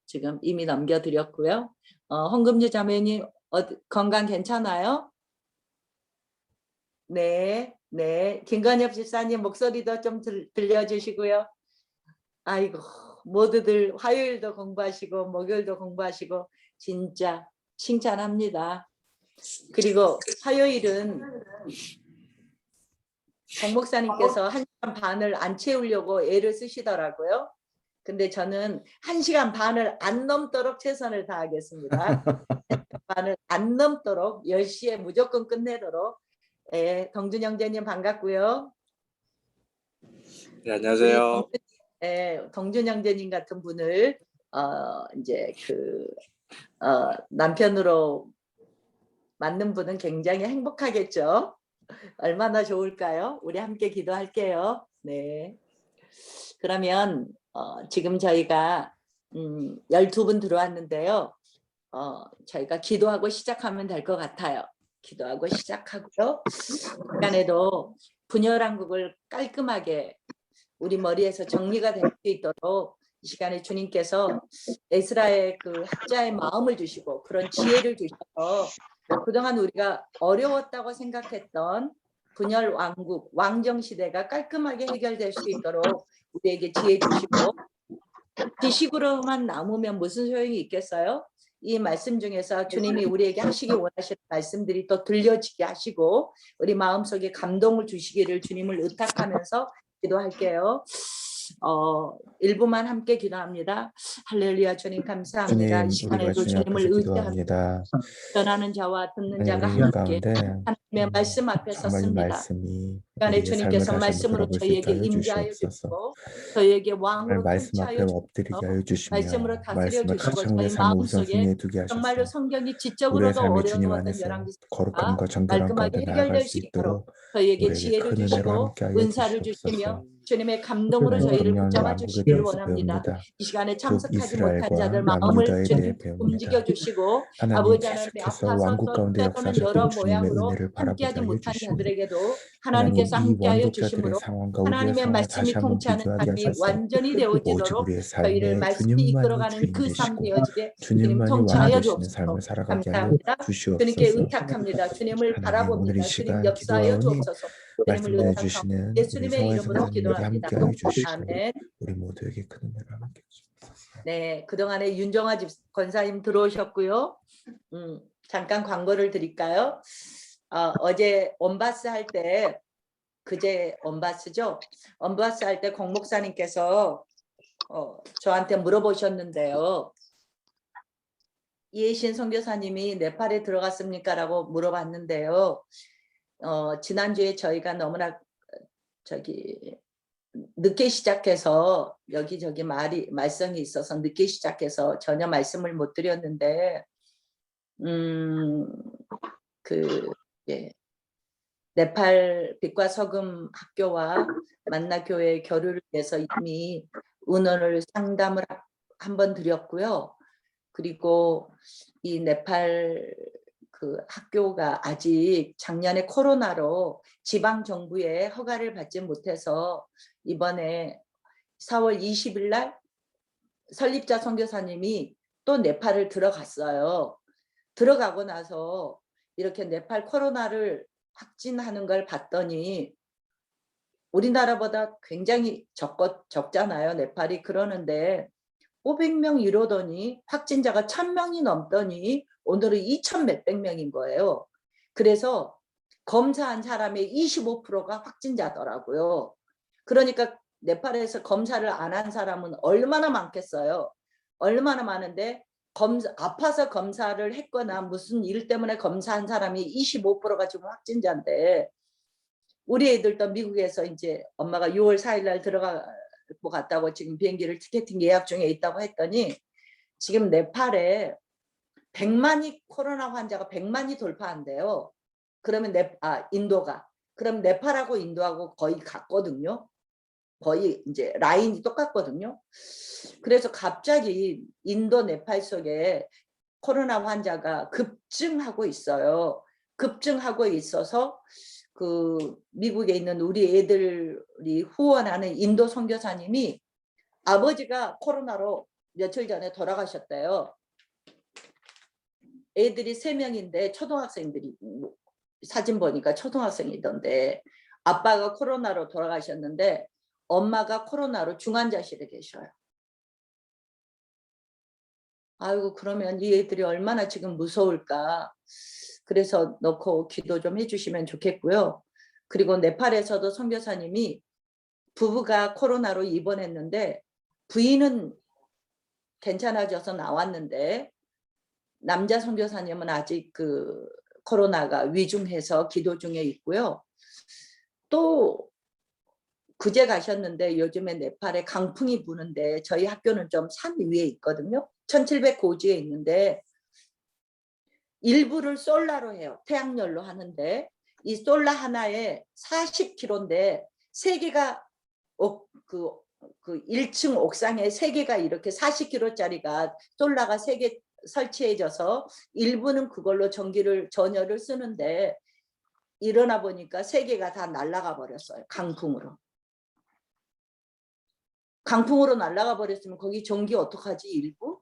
지금 이미 넘겨드렸고요. 홍금주 자매님 건강 괜찮아요? 네, 네. 김건엽 집사님 목소리도 좀 들려주시고요. 아이고, 모두들 화요일도 공부하시고 목요일도 공부하시고 진짜 칭찬합니다. 그리고 화요일은 정 목사님께서 1시간 반을 안 채우려고 애를 쓰시더라고요. 근데 저는 1시간 반을 안 넘도록 최선을 다하겠습니다. 1시간 반을 안 넘도록 10시에 무조건 끝내도록. 덩준 형제님 반갑고요. 네, 안녕하세요. 덩준 형제님 같은 분을 이제 남편으로 맞는 분은 굉장히 행복하겠죠. 얼마나 좋을까요? 우리 함께 기도할게요. 네. 그러면 지금 저희가 12분 들어왔는데요. 저희가 기도하고 시작하면 될 것 같아요. 기도하고 시작하고요. 시간에도 분열한국을 깔끔하게 우리 머리에서 정리가 될 수 있도록 이 시간에 주님께서 에스라의 그 학자의 마음을 주시고 그런 지혜를 주셔서 그동안 우리가 어려웠다고 생각했던 분열 왕국, 왕정시대가 깔끔하게 해결될 수 있도록 우리에게 지혜 주시고, 지식으로만 남으면 무슨 소용이 있겠어요? 이 말씀 중에서 주님이 우리에게 하시기 원하시는 말씀들이 또 들려지게 하시고 우리 마음속에 감동을 주시기를 주님을 의탁하면서 기도할게요. 1분만 함께 기도합니다. 할렐루야. 주님 감사합니다. 이 시간에도 주님을 의지합니다. 전하는 자와 듣는 자가 함께 하나님의 말씀 앞에 섰습니다. 시간에 주님께서 말씀으로 저희에게 임재하여 주시고 저희에게 왕으로 통치하여 주시고 말씀으로 다스려 주시고 저희 마음속에 정말로 성경이 지적으로도 어려웠던 열왕기서가 깔끔하게 해결될 수 있도록 저희에게 지혜를 주시고 은사를 주시며 주님의 감동으로 저희를 붙잡아 주시기를 원합니다. 이 시간에 참석하지 못한 자들 마음을 주님 움직여 주시고 아버지 하나님의 아파서 또 때로는 여러 모양으로 함께하지 못한 자들에게도 하나님께서 함께하여 주심으로 하나님의 말씀이 통치하는 삶이 완전히 되어지도록 저희를 말씀이 이끌어가는 그 삶 되어지게 주님 통치하여 주옵소서. 감사합니다. 주님께 의탁합니다. 주님을 바라봅니다. 주님 역사하여 주옵소서. 주님을 의탁하고 예수님의 이름으로 기도합니다. 아멘. 우리 모두에게 큰 은혜를 함께 주옵소서. 네, 그동안에 윤정아 권사님 들어오셨고요. 잠깐 광고를 드릴까요? 어제 언바스 할 때, 그제 언바스죠? 언바스 할 때 공 목사님께서 저한테 물어보셨는데요. 이혜신 선교사님이 네팔에 들어갔습니까? 라고 물어봤는데요. 지난주에 저희가 너무나 늦게 시작해서 여기저기 말썽이 있어서 늦게 시작해서 전혀 말씀을 못 드렸는데 네팔 빛과 서금 학교와 만나교회 교류를 위해서 이미 의논을 상담을 한번 드렸고요. 그리고 이 네팔 그 학교가 아직 작년에 코로나로 지방 정부의 허가를 받지 못해서 이번에 4월 20일 날 설립자 선교사님이 또 네팔을 들어갔어요. 들어가고 나서 이렇게 네팔 코로나를 확진하는 걸 봤더니 우리나라보다 굉장히 적잖아요. 네팔이. 그러는데 500명 이러더니 확진자가 1000명이 넘더니 오늘은 2000 몇백 명인 거예요. 그래서 검사한 사람의 25%가 확진자더라고요. 그러니까 네팔에서 검사를 안 한 사람은 얼마나 많겠어요. 얼마나 많은데 아파서 검사를 했거나 무슨 일 때문에 검사한 사람이 25%가 지금 확진자인데 우리 애들도 미국에서 이제 엄마가 6월 4일 날 들어가고 갔다고 지금 비행기를 티켓팅 예약 중에 있다고 했더니 지금 네팔에 100만이 코로나 환자가 100만이 돌파한대요. 그러면 인도가. 그럼 네팔하고 인도하고 거의 같거든요. 거의 이제 라인이 똑같거든요. 그래서 갑자기 인도 네팔 속에 코로나 환자가 급증하고 있어요. 급증하고 있어서 그 미국에 있는 우리 애들이 후원하는 인도 선교사님이 아버지가 코로나로 며칠 전에 돌아가셨대요. 애들이 3명인데 초등학생들이 사진 보니까 초등학생이던데 아빠가 코로나로 돌아가셨는데 엄마가 코로나로 중환자실에 계셔요. 아이고 그러면 이 애들이 얼마나 지금 무서울까. 그래서 넣고 기도 좀 해주시면 좋겠고요. 그리고 네팔에서도 선교사님이 부부가 코로나로 입원했는데 부인은 괜찮아져서 나왔는데 남자 선교사님은 아직 그 코로나가 위중해서 기도 중에 있고요. 또 그제 가셨는데 요즘에 네팔에 강풍이 부는데 저희 학교는 좀 산 위에 있거든요. 1700고지에 있는데 일부를 솔라로 해요. 태양열로 하는데 이 솔라 하나에 40kg인데 3개가 그 1층 옥상에 3개가 이렇게 40kg짜리가 솔라가 3개 설치해져서 일부는 그걸로 전열을 쓰는데 일어나 보니까 3개가 다 날아가 버렸어요. 강풍으로. 강풍으로 날아가 버렸으면 거기 전기 어떡하지 일부?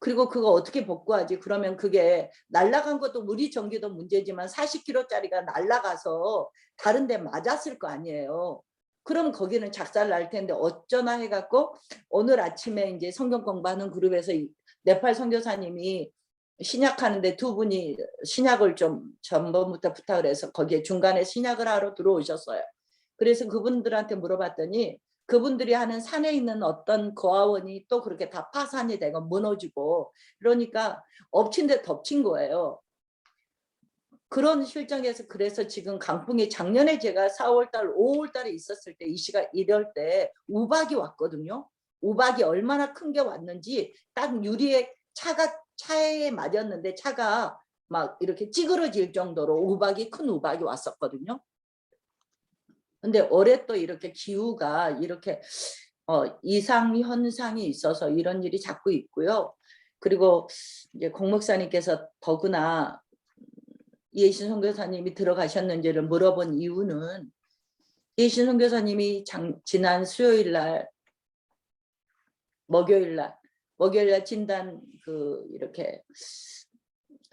그리고 그거 어떻게 복구하지? 그러면 그게 날아간 것도 우리 전기도 문제지만 40kg짜리가 날아가서 다른 데 맞았을 거 아니에요. 그럼 거기는 작살 날 텐데 어쩌나 해갖고 오늘 아침에 이제 성경 공부하는 그룹에서 네팔 선교사님이 신약하는데 2분이 신약을 좀 전번부터 부탁을 해서 거기에 중간에 신약을 하러 들어오셨어요. 그래서 그분들한테 물어봤더니 그분들이 하는 산에 있는 어떤 고아원이 또 그렇게 다 파산이 되고 무너지고 그러니까 엎친 데 덮친 거예요. 그런 실정에서 그래서 지금 강풍이 작년에 제가 4월달 5월달에 있었을 때 이 시간 이럴 때 우박이 왔거든요. 우박이 얼마나 큰 게 왔는지 딱 유리에 차에 맞았는데 차가 막 이렇게 찌그러질 정도로 큰 우박이 왔었거든요. 근데 올해 또 이렇게 기후가 이렇게 이상 현상이 있어서 이런 일이 자꾸 있고요. 그리고 이제 공 목사님께서 더구나 이해신 선교사님이 들어가셨는지를 물어본 이유는 이해신 선교사님이 지난 수요일 날 목요일 날 진단 이렇게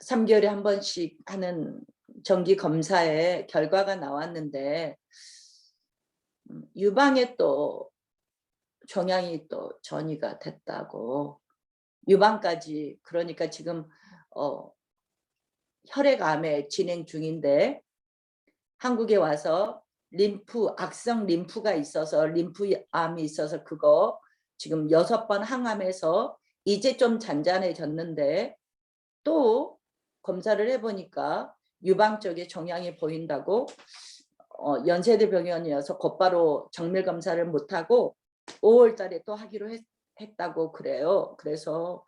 3개월에 한 번씩 하는 정기 검사에 결과가 나왔는데 유방에 또 종양이 또 전이가 됐다고 유방까지 그러니까 지금 혈액암에 진행 중인데 한국에 와서 악성 림프가 있어서 림프암이 있어서 그거 지금 6번 항암해서 이제 좀 잔잔해졌는데 또 검사를 해보니까 유방 쪽에 종양이 보인다고 연세대 병원이어서 곧바로 정밀 검사를 못하고 5월 달에 또 하기로 했다고 그래요. 그래서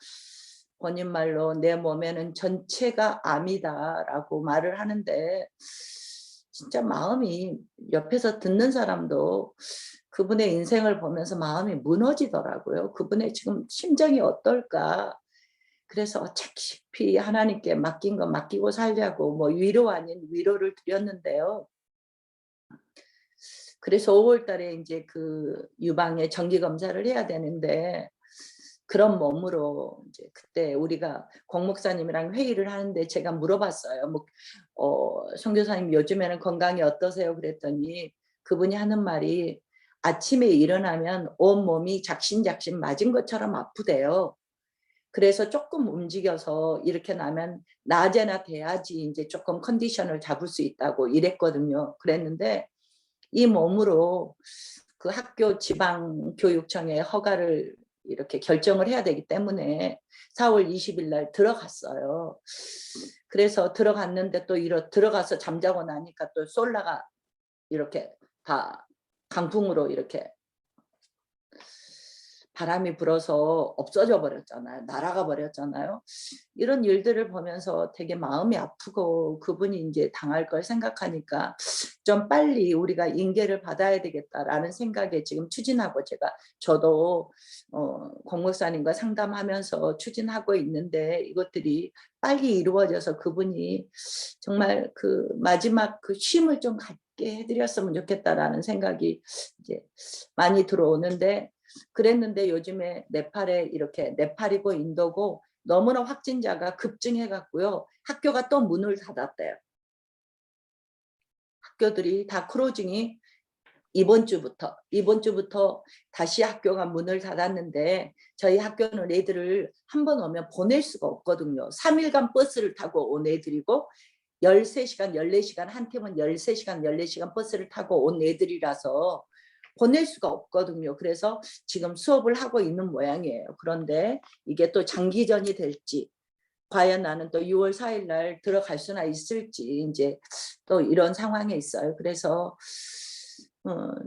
본인 말로 내 몸에는 전체가 암이다라고 말을 하는데 진짜 마음이 옆에서 듣는 사람도 그분의 인생을 보면서 마음이 무너지더라고요. 그분의 지금 심정이 어떨까. 그래서 어차피 하나님께 맡긴 거 맡기고 살자고 뭐 위로 아닌 위로를 드렸는데요. 그래서 5월 달에 이제 그 유방에 정기 검사를 해야 되는데 그런 몸으로 이제 그때 우리가 공 목사님이랑 회의를 하는데 제가 물어봤어요. 선교사님 요즘에는 건강이 어떠세요? 그랬더니 그분이 하는 말이 아침에 일어나면 온몸이 작신작신 맞은 것처럼 아프대요. 그래서 조금 움직여서 이렇게 나면 낮에나 돼야지 이제 조금 컨디션을 잡을 수 있다고 이랬거든요. 그랬는데 이 몸으로 그 학교 지방교육청에 허가를 이렇게 결정을 해야 되기 때문에 4월 20일 날 들어갔어요. 그래서 들어갔는데 또 들어가서 잠자고 나니까 또 솔라가 이렇게 다 강풍으로 이렇게 바람이 불어서 없어져 버렸잖아요. 날아가 버렸잖아요. 이런 일들을 보면서 되게 마음이 아프고 그분이 이제 당할 걸 생각하니까 좀 빨리 우리가 인계를 받아야 되겠다라는 생각에 지금 추진하고 저도 공 목사님과 상담하면서 추진하고 있는데 이것들이 빨리 이루어져서 그분이 정말 그 마지막 그 쉼을 좀 갖게 해드렸으면 좋겠다라는 생각이 이제 많이 들어오는데 그랬는데 요즘에 네팔에 이렇게 네팔이고 인도고 너무나 확진자가 급증해 갖고요. 학교가 또 문을 닫았대요. 학교들이 다 크로징이 이번 주부터 다시 학교가 문을 닫았는데 저희 학교는 애들을 한 번 오면 보낼 수가 없거든요. 3일간 버스를 타고 온 애들이고 13시간, 14시간, 한 팀은 13시간, 14시간 버스를 타고 온 애들이라서 보낼 수가 없거든요. 그래서 지금 수업을 하고 있는 모양이에요. 그런데 이게 또 장기전이 될지 과연 나는 또 6월 4일 날 들어갈 수나 있을지 이제 또 이런 상황에 있어요. 그래서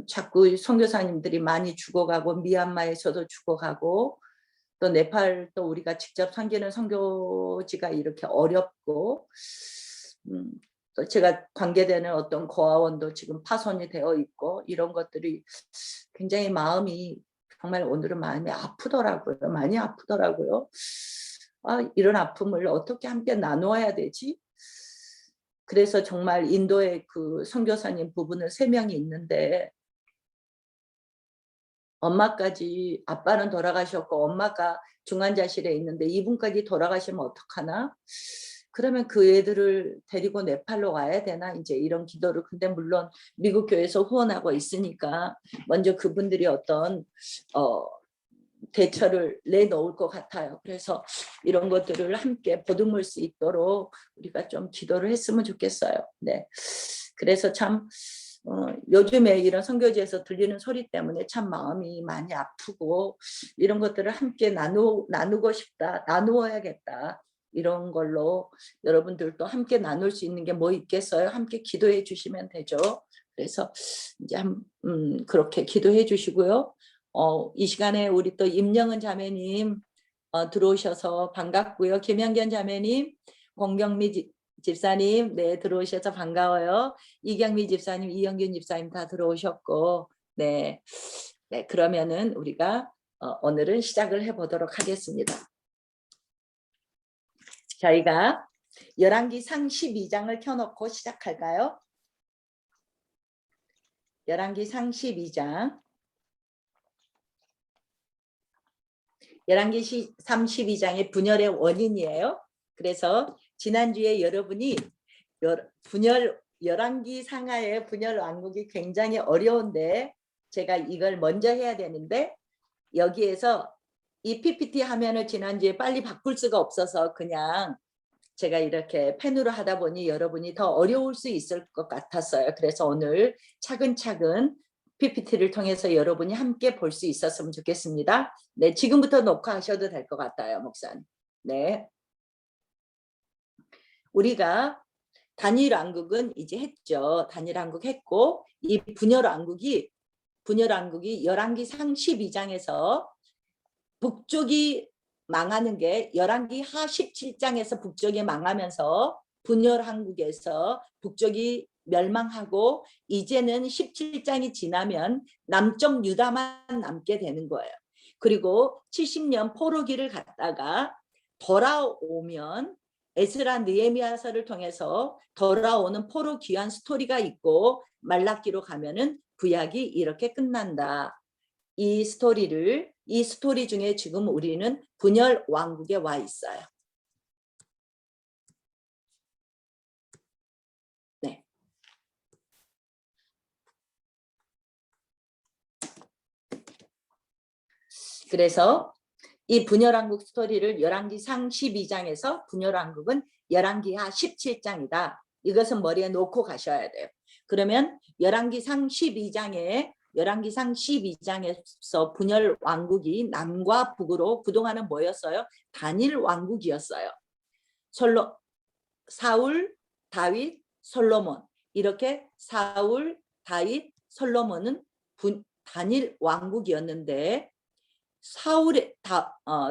자꾸 선교사님들이 많이 죽어가고 미얀마에서도 죽어가고 또 네팔 또 우리가 직접 섬기는 선교지가 이렇게 어렵고 또 제가 관계되는 어떤 고아원도 지금 파손이 되어 있고 이런 것들이 굉장히 마음이 정말 오늘은 마음이 아프더라고요. 많이 아프더라고요. 이런 아픔을 어떻게 함께 나누어야 되지? 그래서 정말 인도의 그 선교사님 부부는 3명이 있는데 엄마까지 아빠는 돌아가셨고 엄마가 중환자실에 있는데 이분까지 돌아가시면 어떡하나? 그러면 그 애들을 데리고 네팔로 와야 되나? 이제 이런 기도를 근데 물론 미국 교회에서 후원하고 있으니까 먼저 그분들이 어떤 대처를 내놓을 것 같아요. 그래서 이런 것들을 함께 보듬을 수 있도록 우리가 좀 기도를 했으면 좋겠어요. 네. 그래서 참 요즘에 이런 선교지에서 들리는 소리 때문에 참 마음이 많이 아프고 이런 것들을 함께 나누고 싶다. 나누어야겠다. 이런 걸로 여러분들도 함께 나눌 수 있는 게 뭐 있겠어요? 함께 기도해 주시면 되죠. 그래서 이제 그렇게 기도해 주시고요. 이 시간에 우리 또 임영은 자매님 들어오셔서 반갑고요. 김영견 자매님, 공경미 집사님 네 들어오셔서 반가워요. 이경미 집사님, 이영균 집사님 다 들어오셨고 네, 네 그러면은 우리가 오늘은 시작을 해보도록 하겠습니다. 저희가 열왕기상 12장을 켜놓고 시작할까요? 열왕기상 12장 열왕기 32장의 분열의 원인이에요. 그래서 지난주에 여러분이 열왕기 상하의 분열 왕국이 굉장히 어려운데 제가 이걸 먼저 해야 되는데 여기에서 이 PPT 화면을 지난주에 빨리 바꿀 수가 없어서 그냥 제가 이렇게 펜으로 하다 보니 여러분이 더 어려울 수 있을 것 같았어요. 그래서 오늘 차근차근 PPT를 통해서 여러분이 함께 볼 수 있었으면 좋겠습니다. 네, 지금부터 녹화하셔도 될 것 같아요, 목사님. 네. 우리가 단일 왕국은 이제 했죠. 단일 왕국 했고 이 분열 왕국이 열왕기상 12장에서 북쪽이 망하는 게 열왕기 하 17장에서 북쪽이 망하면서 분열 왕국에서 북쪽이 멸망하고 이제는 17장이 지나면 남쪽 유다만 남게 되는 거예요. 그리고 70년 포로기를 갔다가 돌아오면 에스라 느헤미야서를 통해서 돌아오는 포로 귀환 스토리가 있고 말라기로 가면은 구약이 이렇게 끝난다. 이 스토리 중에 지금 우리는 분열 왕국에 와 있어요. 네. 그래서 이 분열왕국 스토리를 열왕기상 12장에서 분열왕국은 열왕기하 17장이다. 이것은 머리에 놓고 가셔야 돼요. 그러면 열왕기상 12장에서 분열왕국이 남과 북으로 그동안은 뭐였어요? 단일 왕국이었어요. 사울, 다윗, 솔로몬 이렇게 사울, 다윗, 솔로몬은 단일 왕국이었는데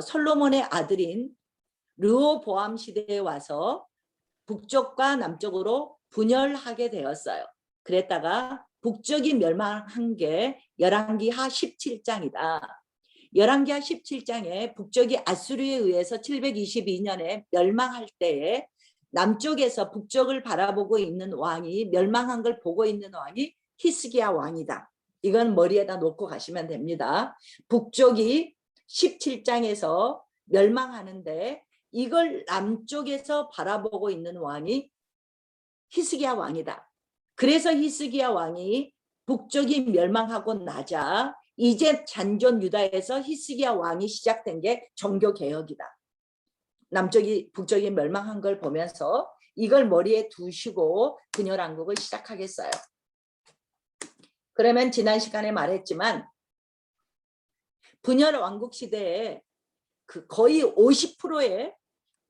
솔로몬의 아들인 르호보암 시대에 와서 북쪽과 남쪽으로 분열하게 되었어요. 그랬다가 북쪽이 멸망한 게 열왕기하 17장이다. 열왕기하 17장에 북쪽이 아수르에 의해서 722년에 멸망할 때에 남쪽에서 북쪽을 바라보고 있는 왕이 멸망한 걸 보고 있는 왕이 히스기야 왕이다. 이건 머리에다 놓고 가시면 됩니다. 북쪽이 17장에서 멸망하는데 이걸 남쪽에서 바라보고 있는 왕이 히스기야 왕이다. 그래서 히스기야 왕이 북쪽이 멸망하고 나자 이제 잔존 유다에서 히스기야 왕이 시작된 게 종교개혁이다. 남쪽이 북쪽이 멸망한 걸 보면서 이걸 머리에 두시고 분열왕국을 시작하겠어요. 그러면 지난 시간에 말했지만 분열왕국 시대에 그 거의 50%의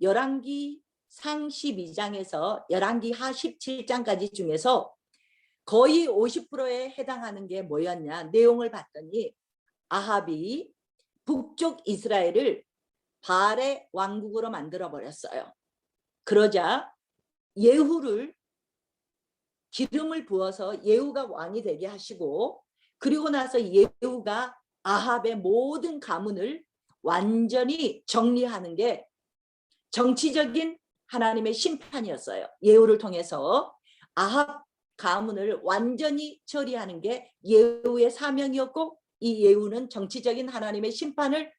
열왕기 상 12장에서 열왕기 하 17장까지 중에서 거의 50%에 해당하는 게 뭐였냐 내용을 봤더니 아합이 북쪽 이스라엘을 바알의 왕국으로 만들어 버렸어요. 그러자 예후를 기름을 부어서 예후가 왕이 되게 하시고 그리고 나서 예후가 아합의 모든 가문을 완전히 정리하는 게 정치적인 하나님의 심판이었어요. 예후를 통해서 아합 가문을 완전히 처리하는 게 예후의 사명이었고 이 예후는 정치적인 하나님의 심판을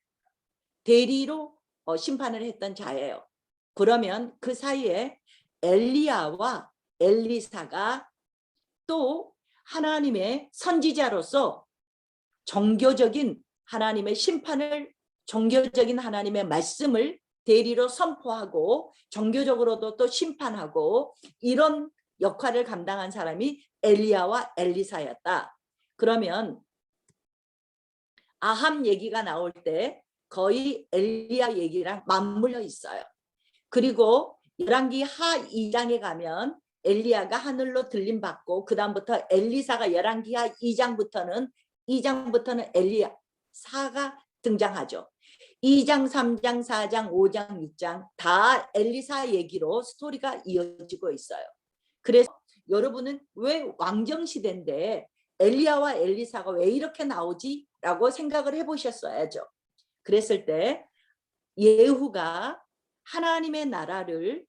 대리로 심판을 했던 자예요. 그러면 그 사이에 엘리야와 엘리사가 또 하나님의 선지자로서 종교적인 하나님의 심판을 종교적인 하나님의 말씀을 대리로 선포하고 종교적으로도 또 심판하고 이런 역할을 감당한 사람이 엘리야와 엘리사였다. 그러면 아합 얘기가 나올 때 거의 엘리야 얘기랑 맞물려 있어요. 그리고 열왕기 하 2장에 가면 엘리야가 하늘로 들림받고 그 다음부터 엘리사가 열왕기 하 2장부터는 엘리사가 등장하죠. 2장, 3장, 4장, 5장, 6장 다 엘리사 얘기로 스토리가 이어지고 있어요. 그래서 여러분은 왜 왕정시대인데 엘리야와 엘리사가 왜 이렇게 나오지? 라고 생각을 해보셨어야죠. 그랬을 때 예후가 하나님의 나라를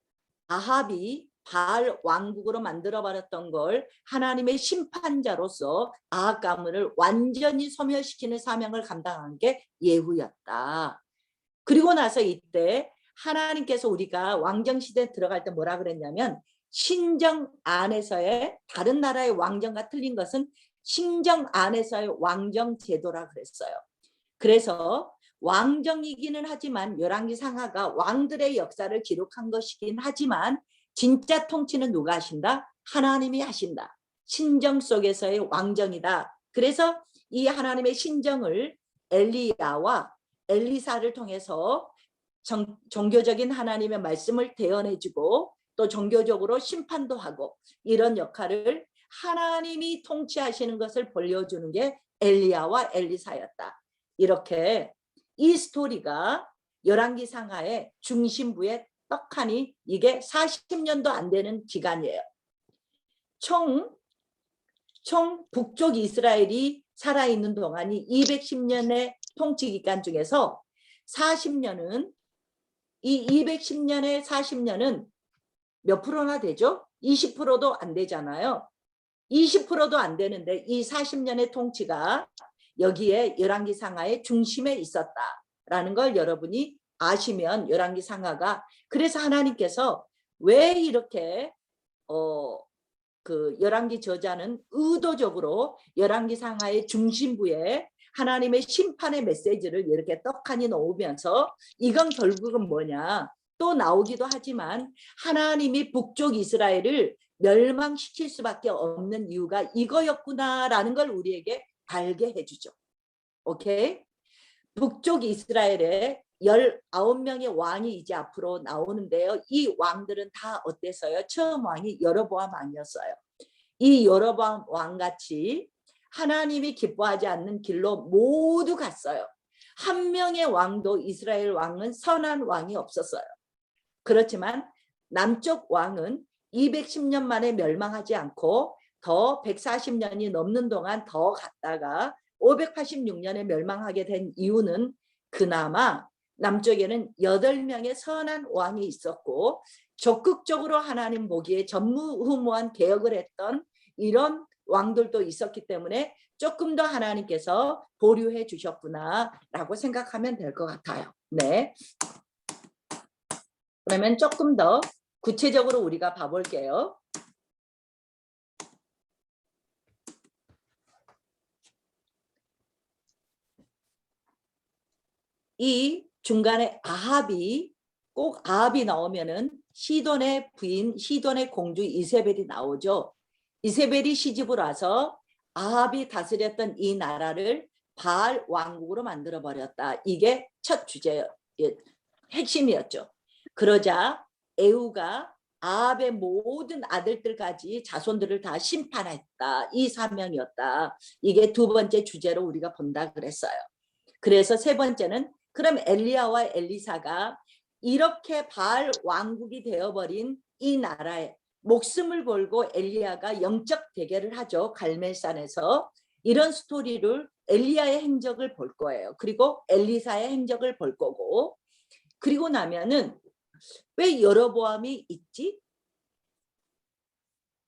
아합이 바알 왕국으로 만들어버렸던 걸 하나님의 심판자로서 아합 가문을 완전히 소멸시키는 사명을 감당한 게 예후였다. 그리고 나서 이때 하나님께서 우리가 왕정시대에 들어갈 때 뭐라 그랬냐면 신정 안에서의 다른 나라의 왕정과 틀린 것은 신정 안에서의 왕정 제도라 그랬어요. 그래서 왕정이기는 하지만 열왕기 상하가 왕들의 역사를 기록한 것이긴 하지만 진짜 통치는 누가 하신다? 하나님이 하신다. 신정 속에서의 왕정이다. 그래서 이 하나님의 신정을 엘리야와 엘리사를 통해서 종교적인 하나님의 말씀을 대언해주고 또 종교적으로 심판도 하고 이런 역할을 하나님이 통치하시는 것을 보여주는 게 엘리야와 엘리사였다. 이렇게 이 스토리가 열왕기 상하의 중심부에 떡하니 이게 40년도 안 되는 기간이에요. 총 북쪽 이스라엘이 살아있는 동안이 210년의 통치 기간 중에서 40년은 이 210년의 40년은 몇 프로나 되죠? 20%도 안 되잖아요. 20%도 안 되는데 이 40년의 통치가 여기에 열왕기 상하의 중심에 있었다라는 걸 여러분이 아시면 열왕기 상하가 그래서 하나님께서 왜 이렇게 그 열왕기 저자는 의도적으로 열왕기 상하의 중심부에 하나님의 심판의 메시지를 이렇게 떡하니 놓으면서 이건 결국은 뭐냐 또 나오기도 하지만 하나님이 북쪽 이스라엘을 멸망시킬 수밖에 없는 이유가 이거였구나라는 걸 우리에게 알게 해주죠. 오케이? 북쪽 이스라엘에 19명의 왕이 이제 앞으로 나오는데요. 이 왕들은 다 어땠어요? 처음 왕이 여로보암 왕이었어요. 이 여로보암 왕같이 하나님이 기뻐하지 않는 길로 모두 갔어요. 한 명의 왕도 이스라엘 왕은 선한 왕이 없었어요. 그렇지만 남쪽 왕은 210년 만에 멸망하지 않고 더 140년이 넘는 동안 더 갔다가 586년에 멸망하게 된 이유는 그나마 남쪽에는 8명의 선한 왕이 있었고 적극적으로 하나님 보기에 전무후무한 개혁을 했던 이런 왕들도 있었기 때문에 조금 더 하나님께서 보류해 주셨구나라고 생각하면 될 것 같아요. 네. 그러면 조금 더 구체적으로 우리가 봐볼게요. 이 중간에 아합이 꼭 아합이 나오면은 시돈의 부인, 시돈의 공주 이세벨이 나오죠. 이세벨이 시집을 와서 아합이 다스렸던 이 나라를 바알 왕국으로 만들어 버렸다. 이게 첫 주제의 핵심이었죠. 그러자 에후가 아합의 모든 아들들까지 자손들을 다 심판했다. 이 사명이었다. 이게 두 번째 주제로 우리가 본다 그랬어요. 그래서 세 번째는 그럼 엘리야와 엘리사가 이렇게 바알 왕국이 되어버린 이 나라에 목숨을 걸고 엘리야가 영적 대결을 하죠. 갈멜산에서. 이런 스토리를 엘리야의 행적을 볼 거예요. 그리고 엘리사의 행적을 볼 거고, 그리고 나면은 왜 여로보암이 있지?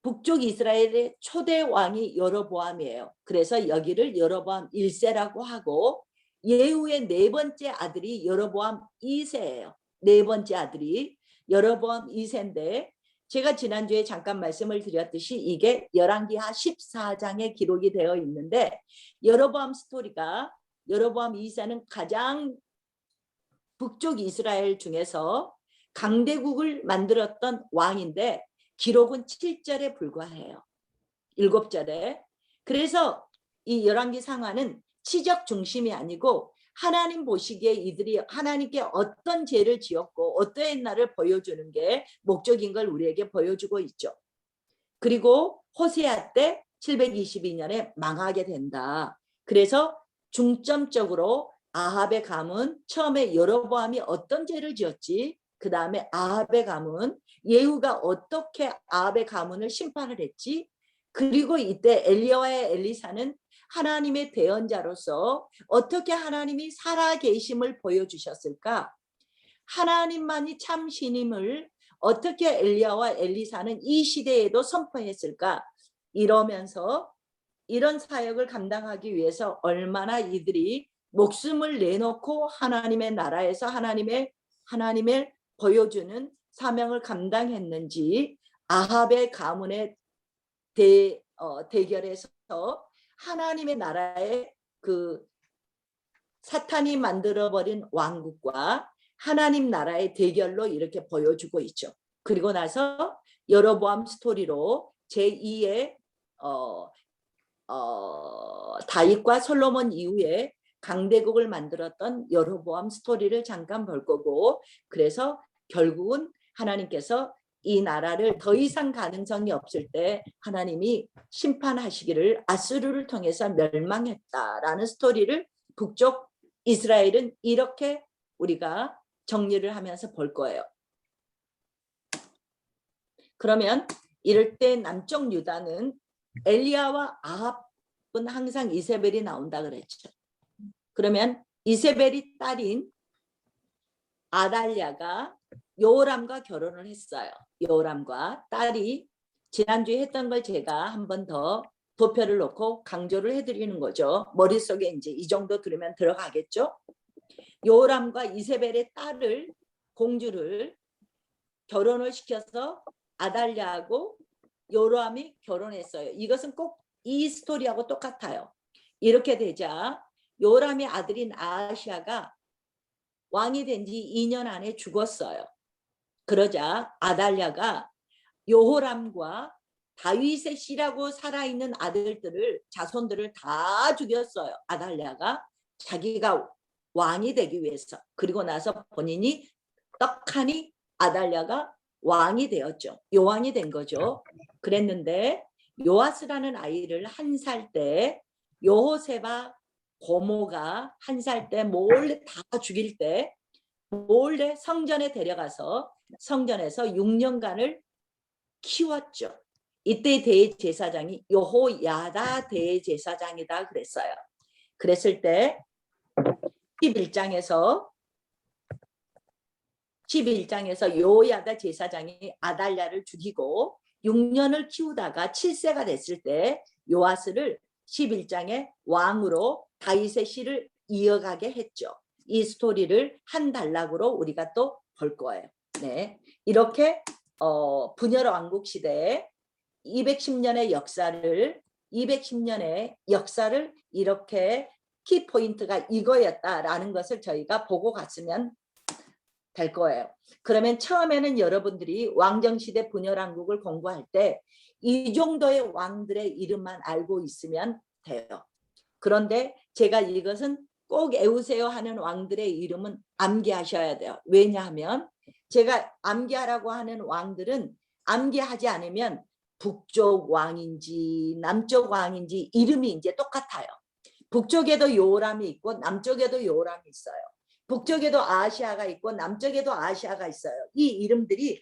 북쪽 이스라엘의 초대 왕이 여로보암이에요. 그래서 여기를 여로보암 1세라고 하고, 예후의 네 번째 아들이 여로보암 2세예요. 네 번째 아들이 여로보암 2세인데 제가 지난주에 잠깐 말씀을 드렸듯이 이게 열왕기하 14장에 기록이 되어 있는데, 여로보암 스토리가 여로보암 2세는 가장 북쪽 이스라엘 중에서 강대국을 만들었던 왕인데 기록은 7절에 불과해요. 7절에. 그래서 이 열왕기 상하는 치적 중심이 아니고 하나님 보시기에 이들이 하나님께 어떤 죄를 지었고 어떠했나를 보여주는 게 목적인 걸 우리에게 보여주고 있죠. 그리고 호세아 때 722년에 망하게 된다. 그래서 중점적으로 아합의 가문, 처음에 여로보암이 어떤 죄를 지었지, 그 다음에 아합의 가문, 예후가 어떻게 아합의 가문을 심판을 했지, 그리고 이때 엘리야와 엘리사는 하나님의 대언자로서 어떻게 하나님이 살아계심을 보여주셨을까? 하나님만이 참 신임을 어떻게 엘리야와 엘리사는 이 시대에도 선포했을까? 이러면서 이런 사역을 감당하기 위해서 얼마나 이들이 목숨을 내놓고 하나님의 나라에서 하나님의 보여주는 사명을 감당했는지, 아합의 가문의 대결에서 하나님의 나라의 그 사탄이 만들어버린 왕국과 하나님 나라의 대결로 이렇게 보여주고 있죠. 그리고 나서 여로보암 스토리로 제2의 다윗과 솔로몬 이후에 강대국을 만들었던 여로보암 스토리를 잠깐 볼 거고, 그래서 결국은 하나님께서 이 나라를 더 이상 가능성이 없을 때 하나님이 심판하시기를 아수르를 통해서 멸망했다라는 스토리를 북쪽 이스라엘은 이렇게 우리가 정리를 하면서 볼 거예요. 그러면 이럴 때 남쪽 유다는 엘리야와 아합은 항상 이세벨이 나온다 그랬죠. 그러면 이세벨이 딸인 아달랴가 여호람과 결혼을 했어요. 여호람과 딸이 지난주에 했던 걸 제가 한 번 더 도표를 놓고 강조를 해드리는 거죠. 머릿속에 이제 이 정도 들으면 들어가겠죠. 여호람과 이세벨의 딸을, 공주를 결혼을 시켜서 아달랴하고 여호람이 결혼했어요. 이것은 꼭 이 스토리하고 똑같아요. 이렇게 되자 여호람의 아들인 아하시아가 왕이 된 지 2년 안에 죽었어요. 그러자 아달랴가 여호람과 다윗의 씨라고 살아있는 아들들을, 자손들을 다 죽였어요. 아달랴가 자기가 왕이 되기 위해서. 그리고 나서 본인이 떡하니 아달랴가 왕이 되었죠. 요왕이 된 거죠. 그랬는데 요아스라는 아이를 1살 때 여호세바 고모가 1살 때 몰래 다 죽일 때 몰래 성전에 데려가서 성전에서 6년간을 키웠죠. 이때 대제사장이 여호야다 대제사장이다 그랬어요. 그랬을 때 11장에서 여호야다 제사장이 아달랴를 죽이고 6년을 키우다가 7세가 됐을 때 요아스를 11장의 왕으로 다윗의 씨를 이어가게 했죠. 이 스토리를 한 단락으로 우리가 또 볼 거예요. 네, 이렇게 분열 왕국 시대에 210년의 역사를 이렇게 키포인트가 이거였다라는 것을 저희가 보고 갔으면 될 거예요. 그러면 처음에는 여러분들이 왕정시대 분열왕국을 공부할 때 이 정도의 왕들의 이름만 알고 있으면 돼요. 그런데 제가 이것은 꼭 외우세요 하는 왕들의 이름은 암기하셔야 돼요. 왜냐하면 제가 암기하라고 하는 왕들은 암기하지 않으면 북쪽 왕인지 남쪽 왕인지 이름이 이제 똑같아요. 북쪽에도 요람이 있고 남쪽에도 요람이 있어요. 북쪽에도 아시아가 있고 남쪽에도 아시아가 있어요. 이 이름들이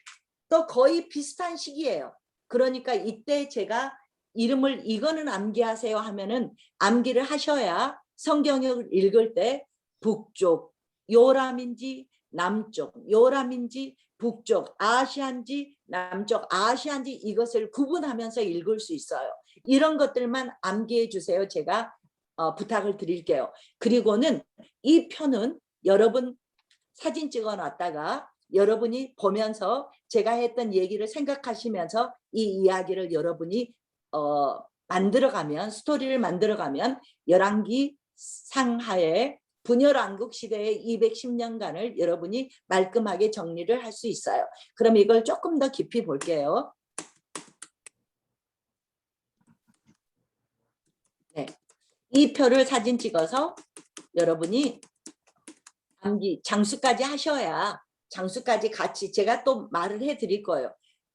또 거의 비슷한 시기예요. 그러니까 이때 제가 이름을 이거는 암기하세요 하면은 암기를 하셔야 성경을 읽을 때 북쪽 요람인지 남쪽 요람인지 북쪽 아시아인지 남쪽 아시아인지 이것을 구분하면서 읽을 수 있어요. 이런 것들만 암기해 주세요. 제가 부탁을 드릴게요. 그리고는 이 편은 여러분 사진 찍어 놨다가 여러분이 보면서 제가 했던 얘기를 생각하시면서 이 이야기를 여러분이 만들어가면 스토리를 만들어가면 열왕기 상하에 분열왕국 시대의 210년간을 여러분이 말끔하게 정리를 할 수 있어요. 그럼 이걸 조금 더 깊이 볼게요. 네, 이 표를 사진 찍어서 여러분이 암기 장수까지 하셔야 장수까지 같이 제가 또 말을 해드릴 거예요.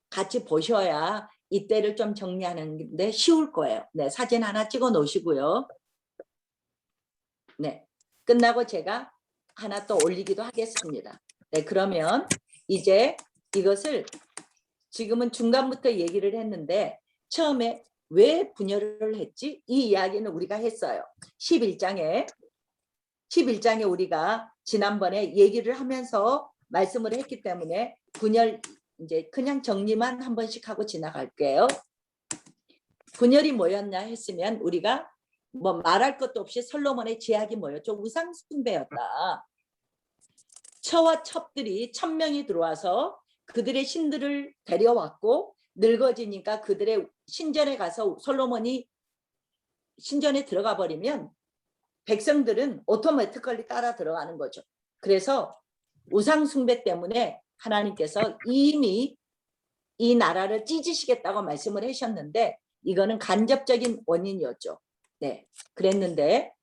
같이 보셔야 이때를 좀 정리하는데 쉬울 거예요. 네, 사진 하나 찍어 놓으시고요. 네, 끝나고 제가 하나 또 올리기도 하겠습니다. 네, 그러면 이제 이것을 지금은 중간부터 얘기를 했는데 처음에 왜 분열을 했지? 이 이야기는 우리가 했어요. 11장에 우리가 지난번에 얘기를 하면서 말씀을 했기 때문에 분열 이제 그냥 정리만 한 번씩 하고 지나갈게요. 분열이 뭐였냐 했으면 우리가 뭐 말할 것도 없이 솔로몬의 제약이 뭐였죠? 우상 숭배였다. 처와 첩들이 1000명이 들어와서 그들의 신들을 데려왔고 늙어지니까 그들의 신전에 가서 솔로몬이 신전에 들어가 버리면 백성들은 오토매티컬리 따라 들어가는 거죠. 그래서 우상 숭배 때문에 하나님께서 이미 이 나라를 찢으시겠다고 말씀을 하셨는데 이거는 간접적인 원인이었죠. 네, 그랬는데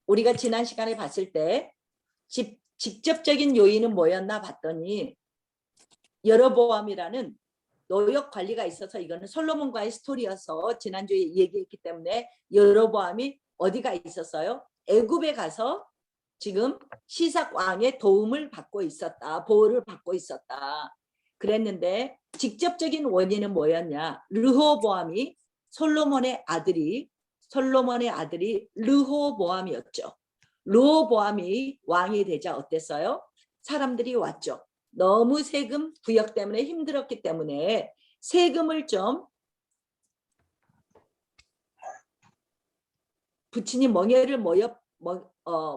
우리가 지난 시간에 봤을 때 직접적인 요인은 뭐였나 봤더니 여로보암이라는 노역 관리가 있어서 이거는 솔로몬과의 스토리여서 지난주에 얘기했기 때문에 여로보암이 어디가 있었어요? 애굽에 가서 지금 시삭 왕의 도움을 받고 있었다. 보호를 받고 있었다. 그랬는데 직접적인 원인은 뭐였냐? 르호보암이 솔로몬의 아들이 르호보암이었죠. 르호보암이 왕이 되자 어땠어요? 사람들이 왔죠. 너무 세금 부역 때문에 힘들었기 때문에 세금을 좀 부친이 멍에를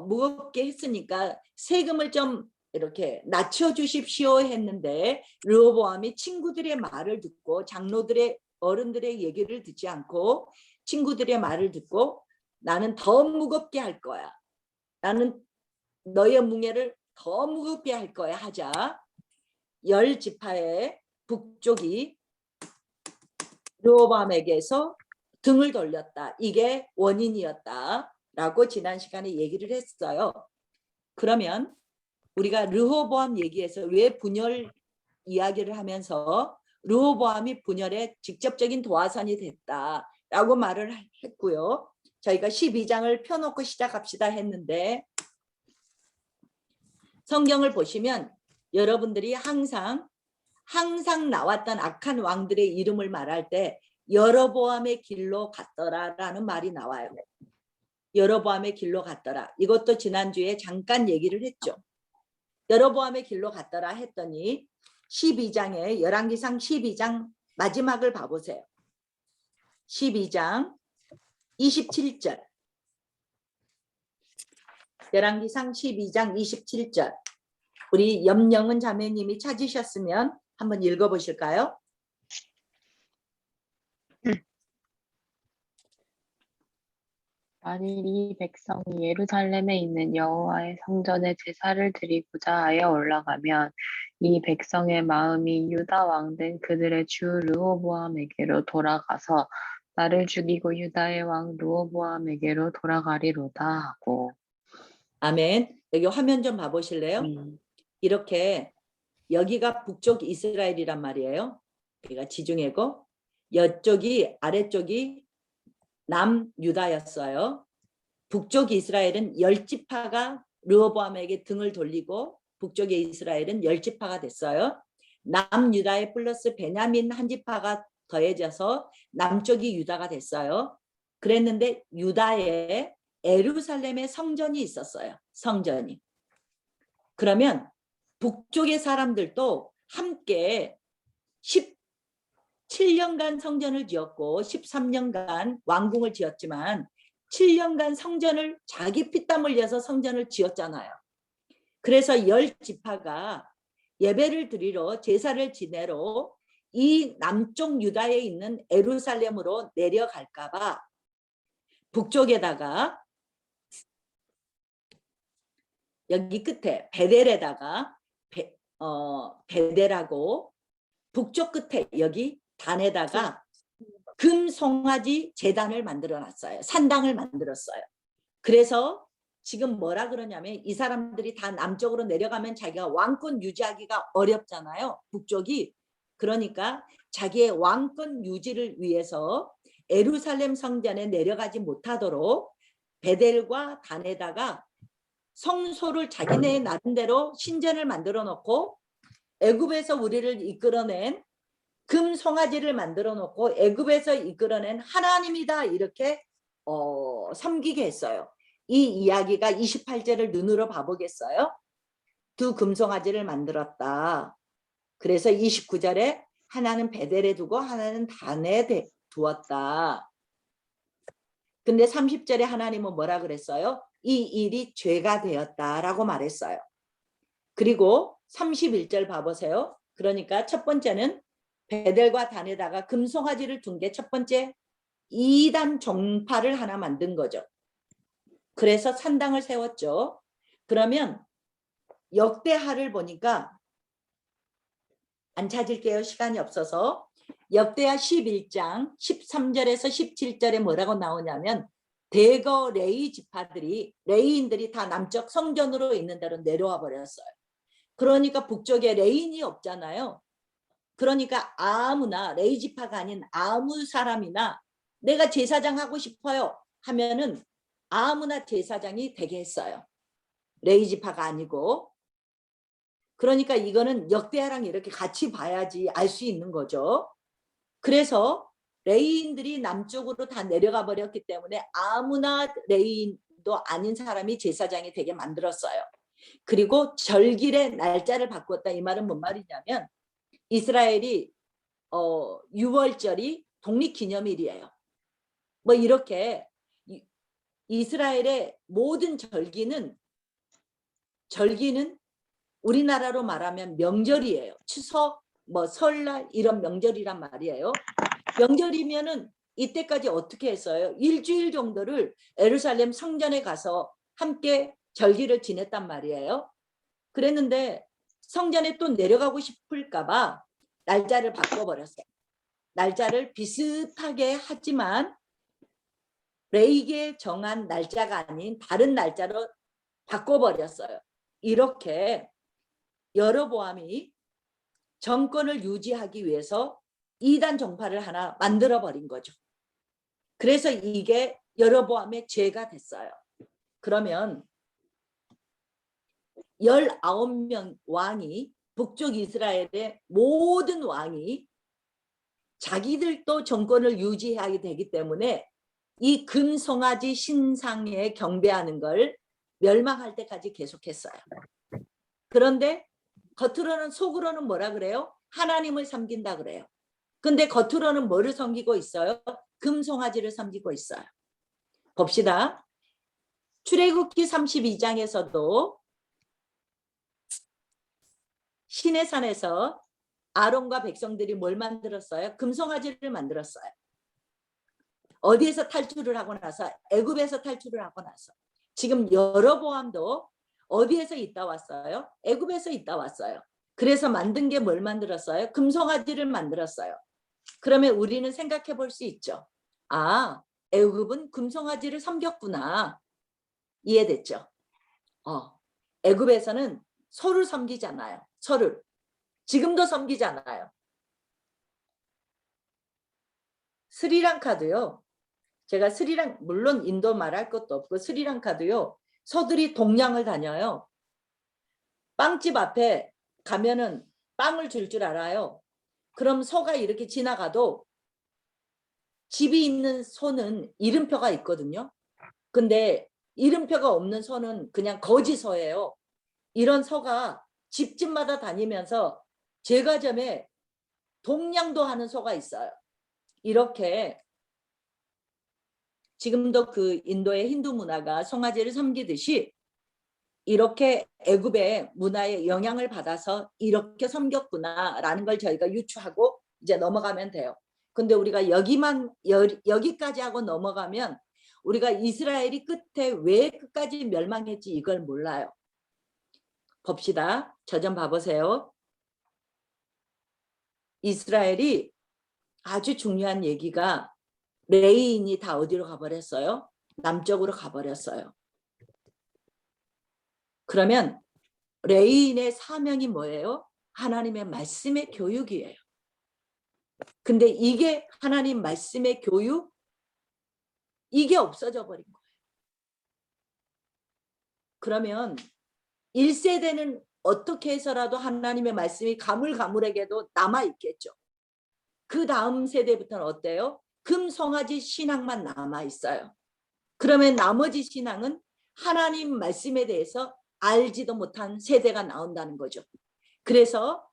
무겁게 했으니까 세금을 좀 이렇게 낮춰주십시오 했는데 르호보암이 친구들의 말을 듣고 장로들의 어른들의 얘기를 듣지 않고 친구들의 말을 듣고 나는 더 무겁게 할 거야. 나는 너의 뭉에를 더 무겁게 할 거야 하자 10지파의 북쪽이 르호보암에게서 등을 돌렸다. 이게 원인이었다라고 지난 시간에 얘기를 했어요. 그러면 우리가 르호보암 얘기해서 왜 분열 이야기를 하면서 르호보암이 분열의 직접적인 도화선이 됐다라고 말을 했고요. 저희가 12장을 펴놓고 시작합시다 했는데 성경을 보시면 여러분들이 항상 나왔던 악한 왕들의 이름을 말할 때 여로보암의 길로 갔더라라는 말이 나와요. 여로보암의 길로 갔더라. 이것도 지난주에 잠깐 얘기를 했죠. 여로보암의 길로 갔더라 했더니 12장에 열왕기상 12장 마지막을 봐보세요. 12장 27절. 열왕기상 12장 27절. 우리 염영은 자매님이 찾으셨으면 한번 읽어보실까요? 만일 이 백성이 예루살렘에 있는 여호와의 성전에 제사를 드리고자 하여 올라가면 이 백성의 마음이 유다 왕된 그들의 주 르호보암에게로 돌아가서 나를 죽이고 유다의 왕 르호보암에게로 돌아가리로다 하고. 아멘. 여기 화면 좀 봐보실래요? 이렇게 여기가 북쪽 이스라엘이란 말이에요. 여기가 지중해고 이쪽이 아래쪽이 남유다였어요. 북쪽 이스라엘은 10지파가 르호보암에게 등을 돌리고 북쪽의 이스라엘은 10지파가 됐어요. 남유다에 플러스 베냐민 한 지파가 더해져서 남쪽이 유다가 됐어요. 그랬는데 유다에 예루살렘에 성전이 있었어요. 성전이. 그러면 북쪽의 사람들도 함께 17년간 성전을 지었고 13년간 왕궁을 지었지만 7년간 성전을 자기 피땀 흘려서 성전을 지었잖아요. 그래서 10지파가 예배를 드리러 제사를 지내러 이 남쪽 유다에 있는 예루살렘으로 내려갈까 봐 북쪽에다가 여기 끝에 베델에다가 베델하고 북쪽 끝에 여기 단에다가 금 송아지 제단을 만들어 놨어요. 산당을 만들었어요. 그래서 지금 뭐라 그러냐면 이 사람들이 다 남쪽으로 내려가면 자기가 왕권 유지하기가 어렵잖아요. 북쪽이. 그러니까 자기의 왕권 유지를 위해서 예루살렘 성전에 내려가지 못하도록 베델과 단에다가 성소를 자기네 나름대로 신전을 만들어 놓고 애굽에서 우리를 이끌어낸 금 송아지를 만들어 놓고 애굽에서 이끌어낸 하나님이다 이렇게 섬기게 했어요. 이 이야기가 28절을 눈으로 봐보겠어요? 두 금송아지를 만들었다. 그래서 29절에 하나는 베델에 두고 하나는 단에 두었다. 근데 30절에 하나님은 뭐라 그랬어요? 이 일이 죄가 되었다라고 말했어요. 그리고 31절 봐보세요. 그러니까 첫 번째는 베델과 단에다가 금송아지를 둔 게 첫 번째 2단 종파를 하나 만든 거죠. 그래서 산당을 세웠죠. 그러면 역대하를 보니까 안 찾을게요. 시간이 없어서. 역대하 11장 13절에서 17절에 뭐라고 나오냐면 대거 레위 지파들이 레위인들이 다 남쪽 성전으로 있는 대로 내려와 버렸어요. 그러니까 북쪽에 레인이 없잖아요. 그러니까 아무나 레위 지파가 아닌 아무 사람이나 내가 제사장 하고 싶어요 하면은 아무나 제사장이 되게 했어요. 레위 지파가 아니고. 그러니까 이거는 역대하랑 이렇게 같이 봐야지 알 수 있는 거죠. 그래서 레위인들이 남쪽으로 다 내려가 버렸기 때문에 아무나 레위인도 아닌 사람이 제사장이 되게 만들었어요. 그리고 절길의 날짜를 바꿨다. 이 말은 뭔 말이냐면 이스라엘이 6월절이 독립기념일이에요. 뭐 이렇게 이스라엘의 모든 절기는 우리나라로 말하면 명절이에요. 추석, 뭐 설날 이런 명절이란 말이에요. 명절이면은 이때까지 어떻게 했어요? 일주일 정도를 예루살렘 성전에 가서 함께 절기를 지냈단 말이에요. 그랬는데 성전에 또 내려가고 싶을까 봐 날짜를 바꿔버렸어요. 날짜를 비슷하게 하지만 레위기에 정한 날짜가 아닌 다른 날짜로 바꿔버렸어요. 이렇게 여로보암이 정권을 유지하기 위해서 2단 종파를 하나 만들어버린 거죠. 그래서 이게 여로보암의 죄가 됐어요. 그러면 19명 왕이 북쪽 이스라엘의 모든 왕이 자기들도 정권을 유지하게 되기 때문에 이 금송아지 신상에 경배하는 걸 멸망할 때까지 계속했어요. 그런데 겉으로는 속으로는 뭐라 그래요? 하나님을 섬긴다 그래요. 근데 겉으로는 뭐를 섬기고 있어요? 금송아지를 섬기고 있어요. 봅시다. 출애굽기 32장에서도 시내산에서 아론과 백성들이 뭘 만들었어요? 금송아지를 만들었어요. 어디에서 탈출을 하고 나서? 애굽에서 탈출을 하고 나서. 지금 여로보암도 어디에서 있다 왔어요? 애굽에서 있다 왔어요. 그래서 만든 게 뭘 만들었어요? 금송아지를 만들었어요. 그러면 우리는 생각해 볼 수 있죠. 아, 애굽은 금송아지를 섬겼구나. 이해됐죠? 애굽에서는 소를 섬기잖아요. 소를. 지금도 섬기잖아요. 스리랑카도요. 제가 물론 인도 말할 것도 없고 스리랑카도요. 소들이 동냥을 다녀요. 빵집 앞에 가면은 빵을 줄 줄 알아요. 그럼 소가 이렇게 지나가도 집이 있는 소는 이름표가 있거든요. 근데 이름표가 없는 소는 그냥 거지소예요. 이런 소가 집집마다 다니면서 제과점에 동냥도 하는 소가 있어요. 이렇게 지금도 그 인도의 힌두 문화가 송아지를 섬기듯이 이렇게 애굽의 문화에 영향을 받아서 이렇게 섬겼구나라는 걸 저희가 유추하고 이제 넘어가면 돼요. 근데 우리가 여기까지 하고 넘어가면 우리가 이스라엘이 끝에 왜 끝까지 멸망했지 이걸 몰라요. 봅시다. 저 좀 봐보세요. 이스라엘이 아주 중요한 얘기가 레위인이 다 어디로 가버렸어요? 남쪽으로 가버렸어요. 그러면 레위인의 사명이 뭐예요? 하나님의 말씀의 교육이에요. 근데 이게 하나님 말씀의 교육? 이게 없어져 버린 거예요. 그러면 1세대는 어떻게 해서라도 하나님의 말씀이 가물가물에게도 남아있겠죠. 그 다음 세대부터는 어때요? 금송아지 신앙만 남아있어요. 그러면 나머지 신앙은 하나님 말씀에 대해서 알지도 못한 세대가 나온다는 거죠. 그래서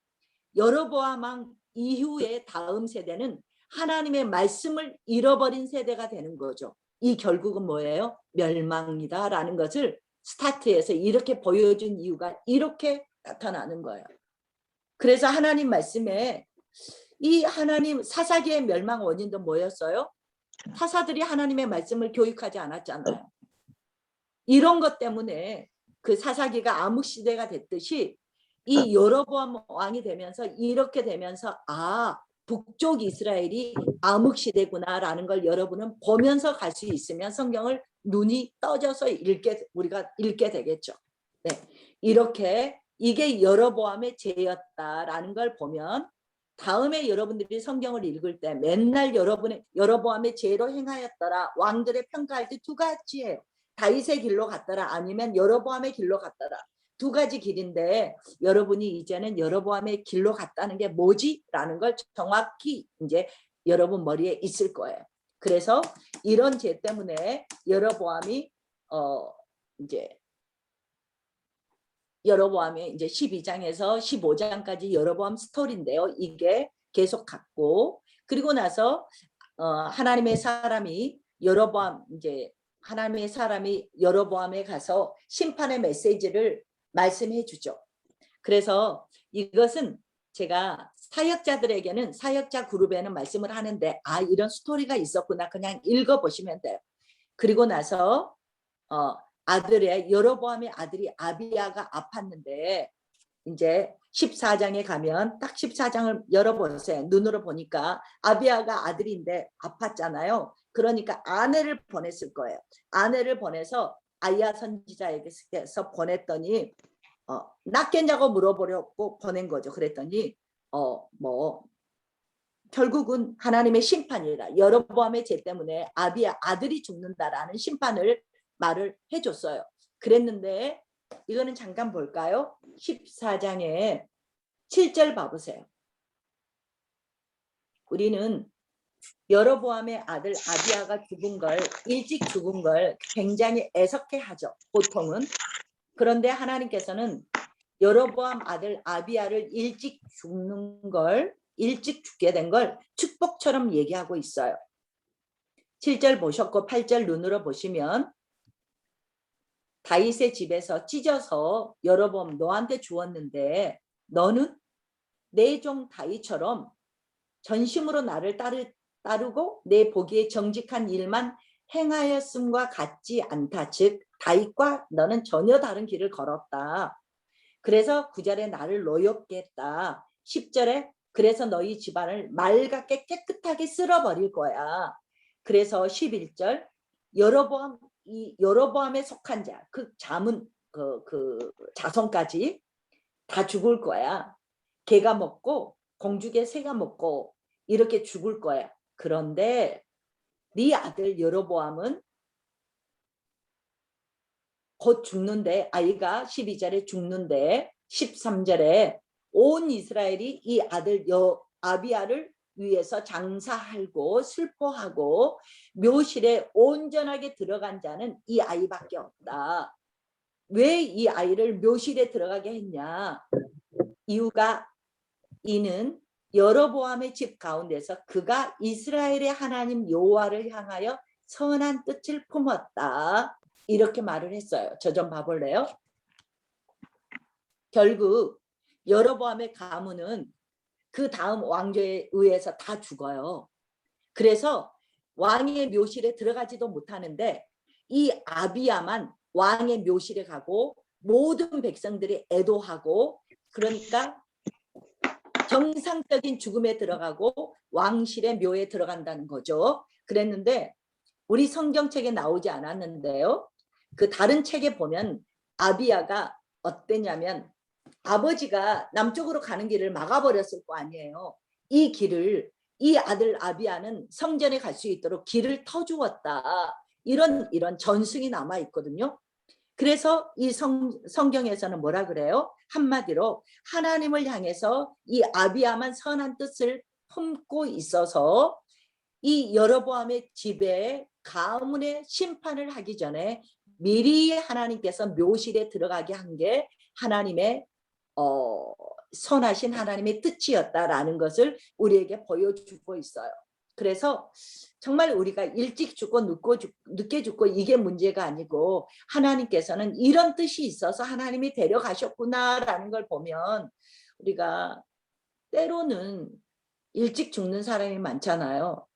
여로보암 왕 이후의 다음 세대는 하나님의 말씀을 잃어버린 세대가 되는 거죠. 이 결국은 뭐예요? 멸망이다라는 것을 스타트에서 이렇게 보여준 이유가 이렇게 나타나는 거예요. 그래서 하나님 말씀에 이 하나님 사사기의 멸망 원인도 뭐였어요? 사사들이 하나님의 말씀을 교육하지 않았잖아요. 이런 것 때문에 그 사사기가 암흑시대가 됐듯이 이 여로보암 왕이 되면서 이렇게 되면서 아 북쪽 이스라엘이 암흑시대구나라는 걸 여러분은 보면서 갈 수 있으면 성경을 눈이 떠져서 우리가 읽게 되겠죠. 네, 이렇게 이게 여로보암의 죄였다라는 걸 보면 다음에 여러분들이 성경을 읽을 때 맨날 여로보암의 죄로 행하였더라 왕들의 평가할 때 두 가지예요. 다윗의 길로 갔더라 아니면 여로보암의 길로 갔더라. 두 가지 길인데 여러분이 이제는 여로보암의 길로 갔다는 게 뭐지? 라는 걸 정확히 이제 여러분 머리에 있을 거예요. 그래서 이런 죄 때문에 여로보암이 이제 12장에서 15장까지 여로보암 스토리인데요. 이게 계속 갔고 그리고 나서 하나님의 사람이 여로보암에 가서 심판의 메시지를 말씀해 주죠. 그래서 이것은 제가 사역자들에게는 사역자 그룹에는 말씀을 하는데 아 이런 스토리가 있었구나 그냥 읽어보시면 돼요. 그리고 나서 여로보암의 아들이 아비야가 아팠는데 이제 14장에 가면 딱 14장을 열어보세요. 눈으로 보니까 아비야가 아들인데 아팠잖아요. 그러니까 아내를 보냈을 거예요. 아내를 보내서 아이야 선지자에게서 보냈더니 낫겠냐고 물어보려고 보낸 거죠. 그랬더니 결국은 하나님의 심판이라 여로보암의 죄 때문에 아비야 아들이 죽는다라는 심판을 말을 해줬어요. 그랬는데 이거는 잠깐 볼까요? 14장에 7절 봐보세요. 우리는 여로보암의 아들 아비야가 일찍 죽은 걸 굉장히 애석해하죠. 보통은. 그런데 하나님께서는 여로보암 아들 아비야를 일찍 죽게 된 걸 축복처럼 얘기하고 있어요. 7절 보셨고 8절 눈으로 보시면 다윗의 집에서 찢어서 여로보암 너한테 주었는데 너는 내 종 다윗처럼 전심으로 나를 따르고 내 보기에 정직한 일만 행하였음과 같지 않다. 즉 다윗과 너는 전혀 다른 길을 걸었다. 그래서 9절에 나를 노엽게 했다. 10절에 그래서 너희 집안을 맑게 깨끗하게 쓸어버릴 거야. 그래서 11절 여로보암에 속한 자, 그 자문 그 자손까지 다 죽을 거야. 개가 먹고 공주개 새가 먹고 이렇게 죽을 거야. 그런데 네 아들 여로보암은 곧 죽는데 아이가 12절에 죽는데 13절에 온 이스라엘이 이 아들 아비야를 위해서 장사하고 슬퍼하고 묘실에 온전하게 들어간 자는 이 아이밖에 없다. 왜 이 아이를 묘실에 들어가게 했냐? 이유가 이는 여로보암의 집 가운데서 그가 이스라엘의 하나님 여호와를 향하여 선한 뜻을 품었다. 이렇게 말을 했어요. 저 좀 봐볼래요? 결국 여로보암의 가문은 그 다음 왕조에 의해서 다 죽어요. 그래서 왕의 묘실에 들어가지도 못하는데 이 아비야만 왕의 묘실에 가고 모든 백성들이 애도하고 그러니까 정상적인 죽음에 들어가고 왕실의 묘에 들어간다는 거죠. 그랬는데 우리 성경책에 나오지 않았는데요. 그 다른 책에 보면 아비야가 어땠냐면 아버지가 남쪽으로 가는 길을 막아버렸을 거 아니에요. 이 길을 이 아들 아비야는 성전에 갈 수 있도록 길을 터주었다. 이런 전승이 남아 있거든요. 그래서 이 성경에서는 뭐라 그래요? 한마디로 하나님을 향해서 이 아비야만 선한 뜻을 품고 있어서 이 여로보암의 집에 가문의 심판을 하기 전에 미리 하나님께서 묘실에 들어가게 한 게 하나님의 선하신 하나님의 뜻이었다라는 것을 우리에게 보여주고 있어요. 그래서 정말 우리가 일찍 죽고 늦게 죽고 이게 문제가 아니고 하나님께서는 이런 뜻이 있어서 하나님이 데려가셨구나라는 걸 보면 우리가 때로는 일찍 죽는 사람이 많잖아요.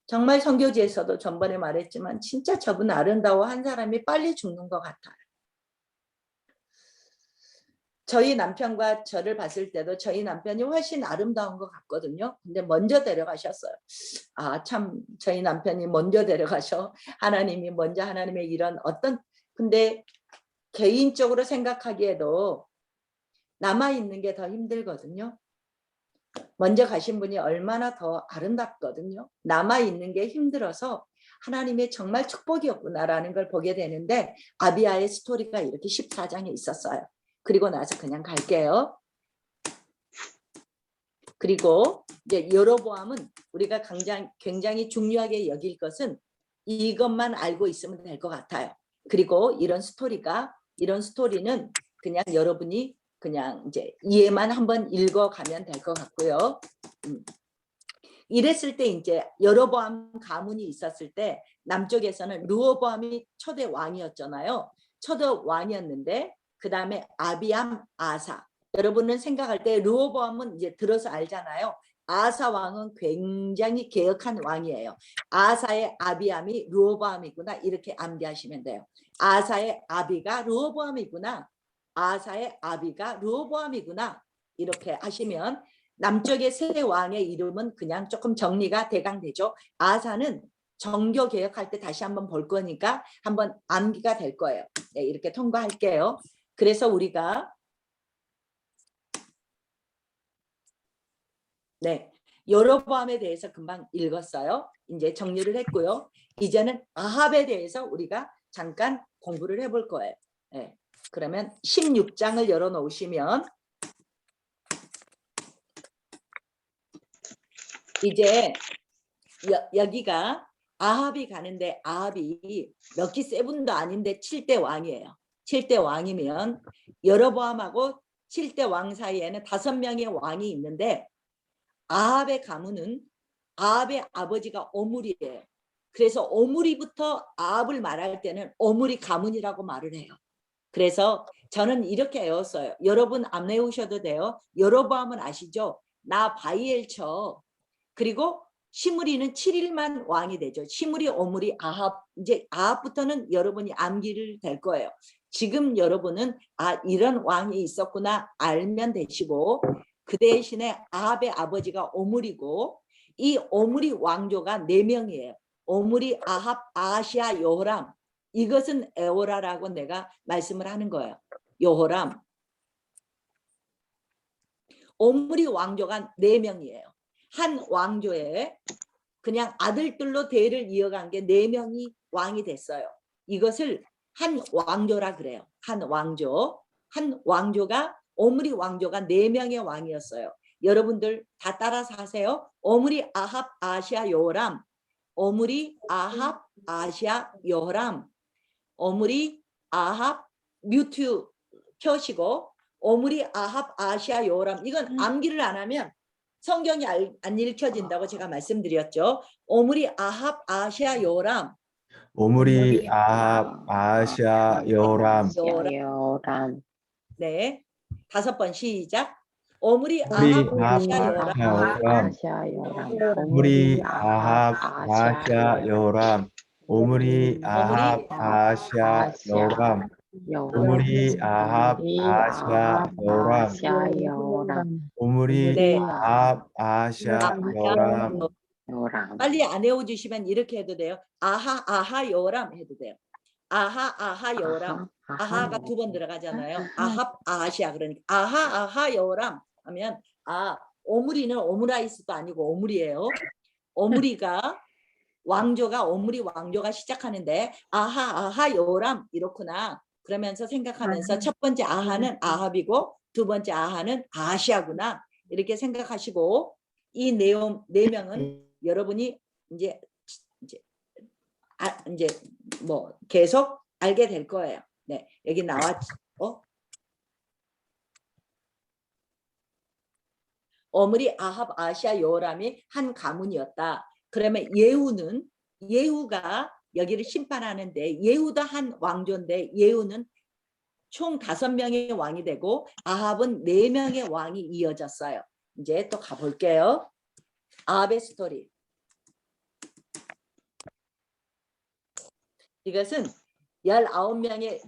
정말 선교지에서도 전번에 말했지만 진짜 저분 아름다워한 사람이 빨리 죽는 것 같아요. 저희 남편과 저를 봤을 때도 저희 남편이 훨씬 아름다운 것 같거든요. 근데 먼저 데려가셨어요. 아, 참 저희 남편이 먼저 데려가셔. 하나님이 먼저 하나님의 이런 근데 개인적으로 생각하기에도 남아있는 게 더 힘들거든요. 먼저 가신 분이 얼마나 더 아름답거든요. 남아있는 게 힘들어서 하나님의 정말 축복이었구나라는 걸 보게 되는데 아비야의 스토리가 이렇게 14장에 있었어요. 그리고 나서 그냥 갈게요. 그리고 이제 여로보암은 우리가 굉장히 중요하게 여길 것은 이것만 알고 있으면 될 것 같아요. 그리고 이런 스토리는 그냥 여러분이 그냥 이제 이해만 한번 읽어가면 될 것 같고요. 이랬을 때 이제 여로보암 가문이 있었을 때 남쪽에서는 르호보암이 초대 왕이었잖아요. 초대 왕이었는데 그 다음에 아비암, 아사. 여러분은 생각할 때 르호보암은 이제 들어서 알잖아요. 아사 왕은 굉장히 개혁한 왕이에요. 아사의 아비암이 르호보암이구나 이렇게 암기하시면 돼요. 아사의 아비가 르호보암이구나. 아사의 아비가 르호보암이구나 이렇게 하시면 남쪽의 세 왕의 이름은 그냥 조금 정리가 대강 되죠. 아사는 정교 개혁할 때 다시 한번 볼 거니까 한번 암기가 될 거예요. 네, 이렇게 통과할게요. 그래서 우리가 여로보암에 대해서 금방 읽었어요. 이제 정리를 했고요. 이제는 아합에 대해서 우리가 잠깐 공부를 해볼 거예요. 네, 그러면 16장을 열어놓으시면 이제 여기가 아합이 가는데 아합이 럭키 세븐도 아닌데 7대 왕이에요. 7대 왕이면 여로보암하고 7대 왕 사이에는 5명의 왕이 있는데 아합의 가문은 아합의 아버지가 오므리예요. 그래서 오므리부터 아합을 말할 때는 오므리 가문이라고 말을 해요. 그래서 저는 이렇게 외웠어요. 여러분 안 외우셔도 돼요. 여로보암은 아시죠? 나 바이엘 쳐. 그리고 시므리는 7일만 왕이 되죠. 시므리, 오므리, 아합. 이제 아합부터는 여러분이 암기를 될 거예요. 지금 여러분은 이런 왕이 있었구나 알면 되시고, 그 대신에 아합의 아버지가 오므리고, 이 오므리 왕조가 4명이에요. 오므리, 아합, 아하시아, 여호람. 이것은 에오라라고 내가 말씀을 하는 거예요. 여호람. 오므리 왕조가 4명이에요. 한 왕조에 그냥 아들들로 대를 이어간 게 4명이 왕이 됐어요. 이것을 한 왕조라 그래요. 한 왕조. 한 왕조가 오므리 왕조가 4명의 왕이었어요. 여러분들 다 따라서 하세요. 오므리, 아합, 아시아, 여호람. 오므리, 아합, 아시아, 여호람. 오므리, 아합, 뮤트 켜시고 오므리, 아합, 아시아, 여호람. 이건 암기를 안 하면 성경이 안 읽혀진다고 제가 말씀드렸죠. 오므리, 아합, 아시아, 여호람. 오므리, 아합, 아시아, 여호람. 여호람. 네, 5번 시작. 오므리, 오므리, 아합, 아시아, 아합, 여호람. 아시아 여호람. 오므리, 아합, 아시아, 여호람. 오므리, 아합, 아시아, 여호람. 오므리, 아합, 아시아, 여호람. 아시아 여호람. 오므리, 네. 아합, 아시아, 여호람. 여호람. 빨리 안 외워주시면 이렇게 해도 돼요. 아하, 아하, 여호람 해도 돼요. 아하, 아하, 여호람. 아하가 2번 들어가잖아요. 아합, 아시아. 그러니까 아하, 아하, 여호람 하면 오므리는 오므라이스도 아니고 오므리예요. 오므리가 왕조가 오므리 왕조가 시작하는데 아하, 아하, 여호람 이렇구나. 그러면서 생각하면서 첫 번째 아하는 아합이고 2번째 아하는 아시아구나. 이렇게 생각하시고 이 내용 4명은 여러분이 이제 뭐 계속 알게 될 거예요. 네, 여기 나왔죠. 오므리, 아합, 아시아, 여호람이 한 가문이었다. 그러면 예후가 여기를 심판하는데 예후도 한 왕조인데 예후는 총 5명의 왕이 되고 아합은 4명의 왕이 이어졌어요. 이제 또 가볼게요. 아합의 스토리. 이것은 19명의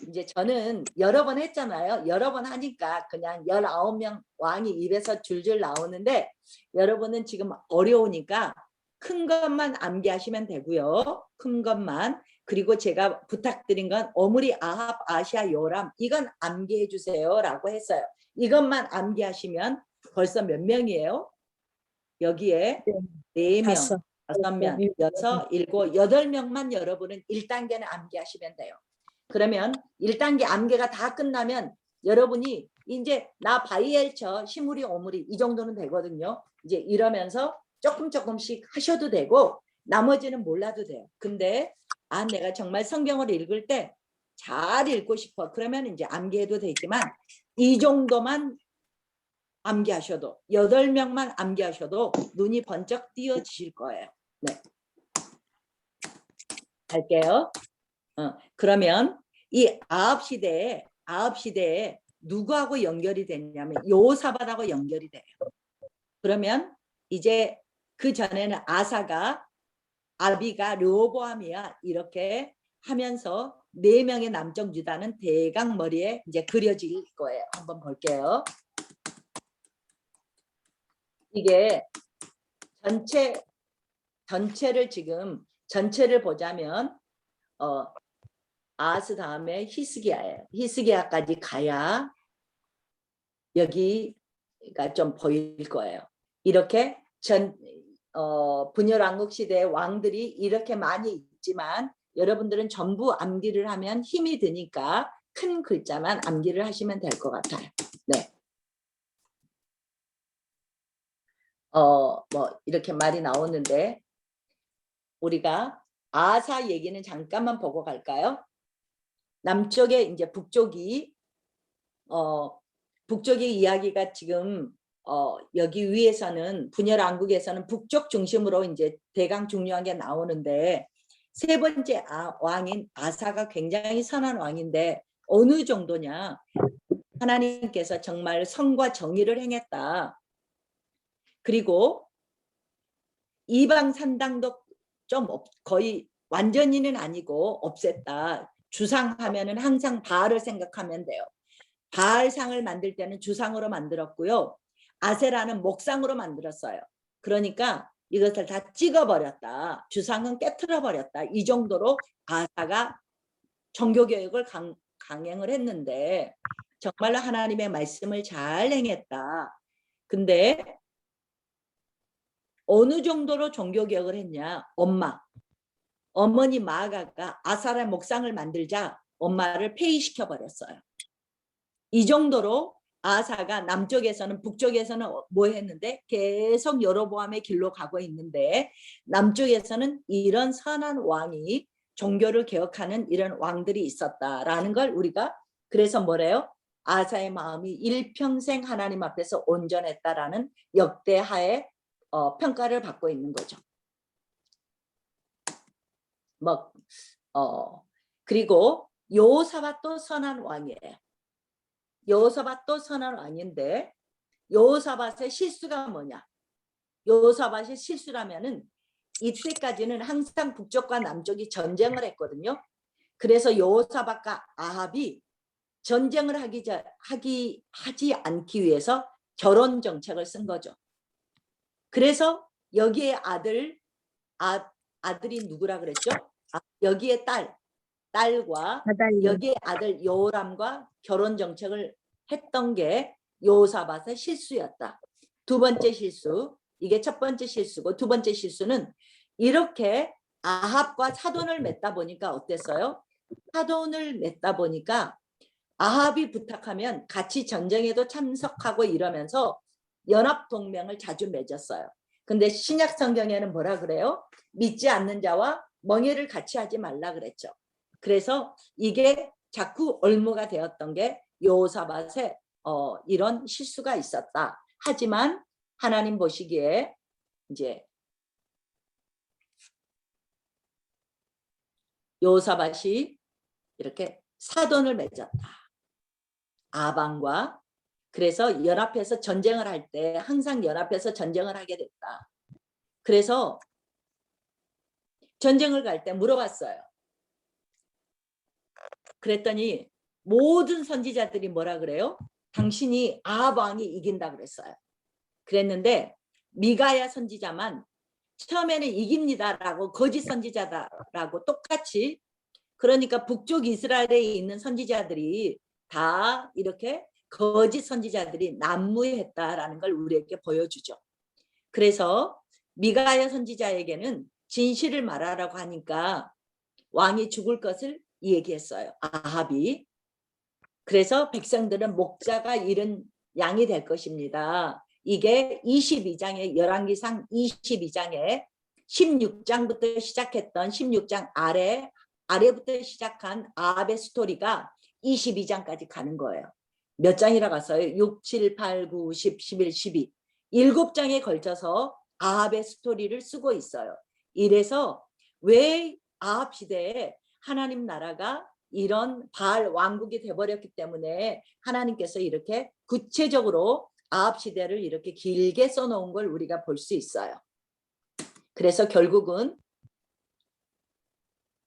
이제 저는 여러 번 했잖아요. 여러 번 하니까 그냥 19명 왕이 입에서 줄줄 나오는데 여러분은 지금 어려우니까 큰 것만 암기하시면 되고요. 큰 것만. 그리고 제가 부탁드린 건 오므리, 아합, 아시아, 여호람 이건 암기해 주세요 라고 했어요. 이것만 암기하시면 벌써 몇 명이에요? 여기에 4명, 5명, 6, 7, 8명만 여러분은 1단계는 암기하시면 돼요. 그러면 1단계 암기가 다 끝나면 여러분이 이제 나 바이엘 쳐, 시므리, 오므리 이 정도는 되거든요. 이제 이러면서 조금씩 하셔도 되고 나머지는 몰라도 돼요. 근데 내가 정말 성경을 읽을 때 잘 읽고 싶어. 그러면 이제 암기해도 되지만 이 정도만 암기하셔도 8명만 암기하셔도 눈이 번쩍 띄어지실 거예요. 네. 할게요. 그러면 이 아합 시대에 누구하고 연결이 됐냐면 여호사밧하고 연결이 돼요. 그러면 이제 그 전에는 아사가 아비가 르호보암이야 이렇게 하면서 4명의 남쪽 유다는 대강 머리에 이제 그려질 거예요. 한번 볼게요. 이게 전체를 보자면 아하스 다음에 히스기야예요. 히스기야까지 가야 여기가 좀 보일 거예요. 이렇게 분열왕국 시대의 왕들이 이렇게 많이 있지만 여러분들은 전부 암기를 하면 힘이 드니까 큰 글자만 암기를 하시면 될 것 같아요. 네. 뭐 이렇게 말이 나오는데 우리가 아사 얘기는 잠깐만 보고 갈까요? 남쪽에 이제 북쪽이 이야기가 지금 여기 위에서는 분열 왕국에서는 북쪽 중심으로 이제 대강 중요하게 나오는데 세 번째 왕인 아사가 굉장히 선한 왕인데 어느 정도냐? 하나님께서 정말 선과 정의를 행했다. 그리고 이방 산당도 좀 거의 완전히는 아니고 없앴다. 주상하면은 항상 바알을 생각하면 돼요. 바알상을 만들 때는 주상으로 만들었고요. 아세라는 목상으로 만들었어요. 그러니까 이것을 다 찍어버렸다. 주상은 깨트려버렸다. 이 정도로 아사가 종교교육을 강행을 했는데 정말로 하나님의 말씀을 잘 행했다. 근데 어느 정도로 종교개혁을 했냐? 어머니 마아가가 아사라의 목상을 만들자 엄마를 폐위시켜 버렸어요. 이 정도로 아사가 남쪽에서는 북쪽에서는 뭐 했는데 계속 여로보암의 길로 가고 있는데 남쪽에서는 이런 선한 왕이 종교를 개혁하는 이런 왕들이 있었다라는 걸 우리가 그래서 뭐래요? 아사의 마음이 일평생 하나님 앞에서 온전했다라는 역대하의 평가를 받고 있는 거죠. 그리고 여호사밧도 선한 왕이에요. 여호사밧도 선한 왕인데 여호사밧의 실수가 뭐냐? 여호사밧의 실수라면은 이때까지는 항상 북쪽과 남쪽이 전쟁을 했거든요. 그래서 여호사밧과 아합이 전쟁을 하지 않기 위해서 결혼 정책을 쓴 거죠. 그래서 여기에 아들이 누구라 그랬죠? 여기에 딸과 여기에 아들 여호람과 결혼 정책을 했던 게 여호사밧의 실수였다. 두 번째 실수, 이게 첫 번째 실수고 두 번째 실수는 이렇게 아합과 사돈을 맺다 보니까 어땠어요? 사돈을 맺다 보니까 아합이 부탁하면 같이 전쟁에도 참석하고 이러면서 연합동맹을 자주 맺었어요. 근데 신약 성경에는 뭐라 그래요? 믿지 않는 자와 멍에를 같이 하지 말라 그랬죠. 그래서 이게 자꾸 올무가 되었던 게 여호사밧의 이런 실수가 있었다. 하지만 하나님 보시기에 이제 여호사밧이 이렇게 사돈을 맺었다. 아방과 그래서 연합해서 전쟁을 할 때 항상 연합해서 전쟁을 하게 됐다. 그래서 전쟁을 갈 때 물어봤어요. 그랬더니 모든 선지자들이 뭐라 그래요? 당신이 아합 왕이 이긴다 그랬어요. 그랬는데 미가야 선지자만 처음에는 이깁니다라고 거짓 선지자다라고 똑같이 그러니까 북쪽 이스라엘에 있는 선지자들이 다 이렇게 거짓 선지자들이 난무했다라는 걸 우리에게 보여주죠. 그래서 미가야 선지자에게는 진실을 말하라고 하니까 왕이 죽을 것을 얘기했어요. 아합이. 그래서 백성들은 목자가 잃은 양이 될 것입니다. 이게 22장의 열왕기상 22장에 16장부터 시작했던 16장 아래부터 시작한 아합의 스토리가 22장까지 가는 거예요. 몇 장이라 갔어요? 6, 7, 8, 9, 10, 11, 12. 7장에 걸쳐서 아합의 스토리를 쓰고 있어요. 이래서 왜 아합 시대에 하나님 나라가 이런 바알 왕국이 돼버렸기 때문에 하나님께서 이렇게 구체적으로 아합 시대를 이렇게 길게 써놓은 걸 우리가 볼 수 있어요. 그래서 결국은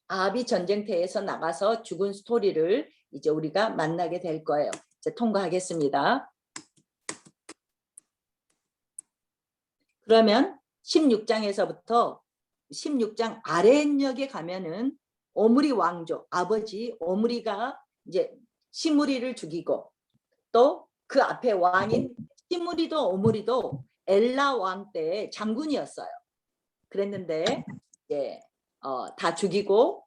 아합이 전쟁터에서 나가서 죽은 스토리를 이제 우리가 만나게 될 거예요. 이제 통과하겠습니다. 그러면 16장에서부터 16장 아랫역에 가면은 오므리 왕조 아버지 오므리가 이제 시므리를 죽이고 또 그 앞에 왕인 시므리도 오므리도 엘라 왕 때 장군이었어요. 그랬는데 이제 다 죽이고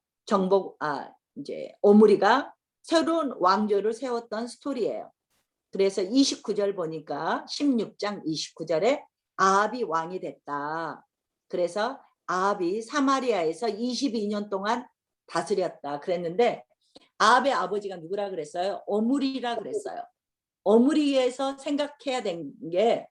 이제 오므리가 새로운 왕조를 세웠던 스토리예요. 그래서 29절 보니까 16장 29절에 아합이 왕이 됐다. 그래서 아합이 사마리아에서 22년 동안 다스렸다 그랬는데 아합의 아버지가 누구라 그랬어요? 오므리라 그랬어요. 오므리에서 생각해야 된 게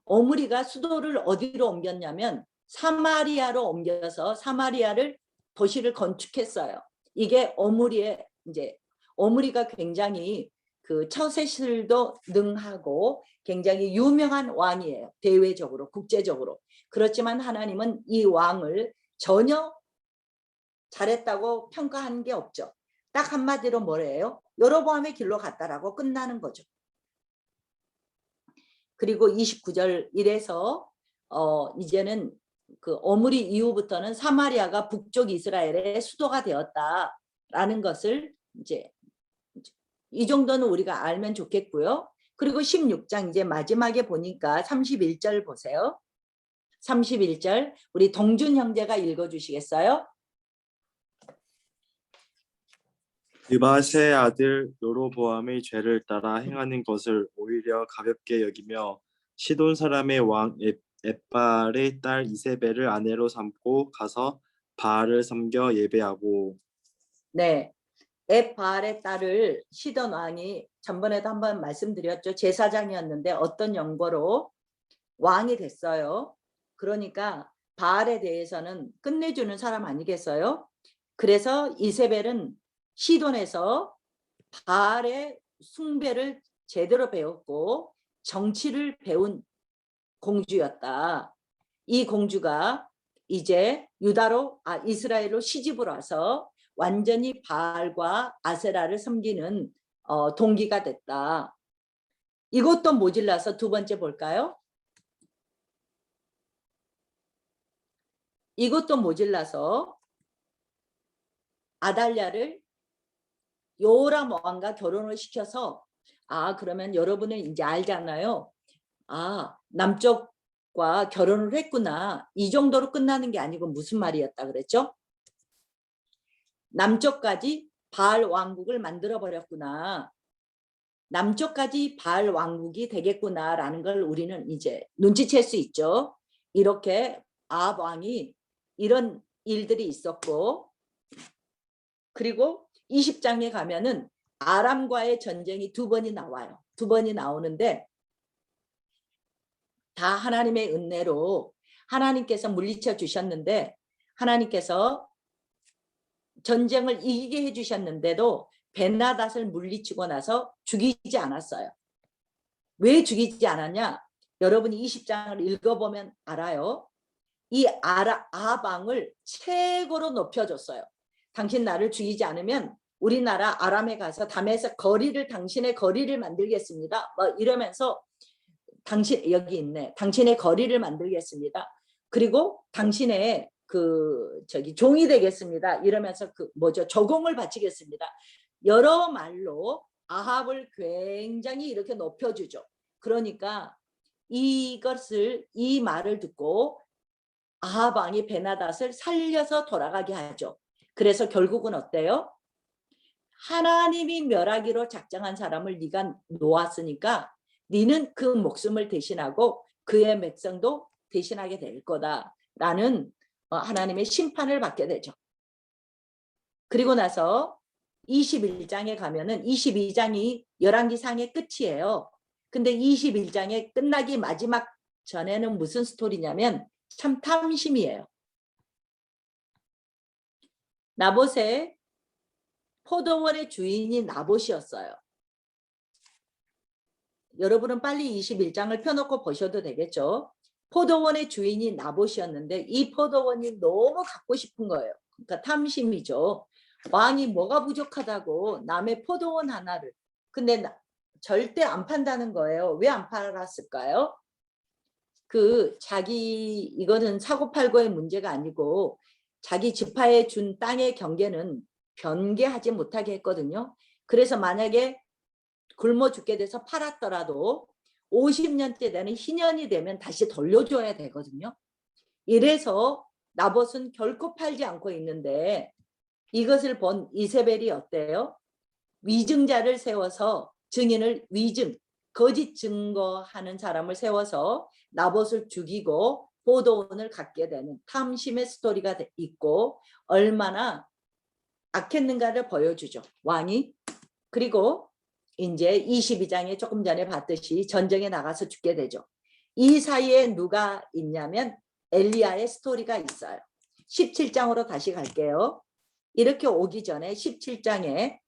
오므리가 수도를 어디로 옮겼냐면 사마리아로 옮겨서 사마리아를 도시를 건축했어요. 이게 오므리의 이제 오므리가 굉장히 그 처세술도 능하고 굉장히 유명한 왕이에요. 대외적으로 국제적으로. 그렇지만 하나님은 이 왕을 전혀 잘했다고 평가한 게 없죠. 딱 한마디로 뭐래요? 여로보암의 길로 갔다라고 끝나는 거죠. 그리고 29절 이래서 이제는 그 오므리 이후부터는 사마리아가 북쪽 이스라엘의 수도가 되었다라는 것을 이제 이 정도는 우리가 알면 좋겠고요. 그리고 16장 이제 마지막에 보니까 31절 보세요. 31절 우리 동준 형제가 읽어주시겠어요? 느밧의 아들 여로보암의 죄를 따라 행하는 것을 오히려 가볍게 여기며 시돈 사람의 왕 엣발의 딸 이세벨을 아내로 삼고 가서 바알을 섬겨 예배하고. 네, 엣바알의 딸을 시돈 왕이 전번에도 한번 말씀드렸죠. 제사장이었는데 어떤 연고로 왕이 됐어요. 그러니까 바알에 대해서는 끝내주는 사람 아니겠어요? 그래서 이세벨은 시돈에서 바알의 숭배를 제대로 배웠고 정치를 배운 공주였다. 이 공주가 이제 유다로 이스라엘로 시집을 와서 완전히 바알과 아세라를 섬기는 동기가 됐다. 이것도 모질라서 두 번째 볼까요? 이것도 모질라서 아달랴를 요람 왕과 결혼을 시켜서 그러면 여러분은 이제 알잖아요. 남쪽과 결혼을 했구나. 이 정도로 끝나는 게 아니고 무슨 말이었다 그랬죠? 남쪽까지 바알 왕국을 만들어 버렸구나. 남쪽까지 바알 왕국이 되겠구나라는 걸 우리는 이제 눈치챌 수 있죠. 이렇게 아합 왕이 이런 일들이 있었고, 그리고 20장에 가면은 아람과의 전쟁이 두 번이 나와요. 두 번이 나오는데 다 하나님의 은혜로 하나님께서 물리쳐 주셨는데 하나님께서 전쟁을 이기게 해주셨는데도 베나닷을 물리치고 나서 죽이지 않았어요. 왜 죽이지 않았냐? 여러분이 20장을 읽어보면 알아요. 이 아합 왕을 최고로 높여줬어요. 당신 나를 죽이지 않으면 우리나라 아람에 가서 담에서 당신의 거리를 만들겠습니다. 뭐 이러면서 당신 여기 있네. 당신의 거리를 만들겠습니다. 그리고 당신의 종이 되겠습니다. 이러면서 조공을 바치겠습니다. 여러 말로 아합을 굉장히 이렇게 높여주죠. 그러니까 이 말을 듣고 아합 왕이 베나닷을 살려서 돌아가게 하죠. 그래서 결국은 어때요? 하나님이 멸하기로 작정한 사람을 네가 놓았으니까 네는 그 목숨을 대신하고 그의 백성도 대신하게 될 거다라는 하나님의 심판을 받게 되죠. 그리고 나서 21장에 가면은 22장이 열왕기상의 끝이에요. 근데 21장에 끝나기 마지막 전에는 무슨 스토리냐면 참 탐심이에요. 나봇의 포도원의 주인이 나봇이었어요. 여러분은 빨리 21장을 펴놓고 보셔도 되겠죠. 포도원의 주인이 나봇이었는데 이 포도원이 너무 갖고 싶은 거예요. 그러니까 탐심이죠. 왕이 뭐가 부족하다고 남의 포도원 하나를. 근데 절대 안 판다는 거예요. 왜 안 팔았을까요? 이거는 사고팔고의 문제가 아니고 자기 지파에 준 땅의 경계는 변개하지 못하게 했거든요. 그래서 만약에 굶어 죽게 돼서 팔았더라도 50년째 되는 희년이 되면 다시 돌려줘야 되거든요. 이래서 나봇은 결코 팔지 않고 있는데 이것을 본 이세벨이 어때요? 위증자를 세워서 증인을 거짓 증거하는 사람을 세워서 나봇을 죽이고 포도원을 갖게 되는 탐심의 스토리가 있고 얼마나 악했는가를 보여주죠. 왕이. 그리고 이제 22장에 조금 전에 봤듯이 전쟁에 나가서 죽게 되죠. 이 사이에 누가 있냐면 엘리야의 스토리가 있어요. 17장으로 다시 갈게요. 이렇게 오기 전에 17장에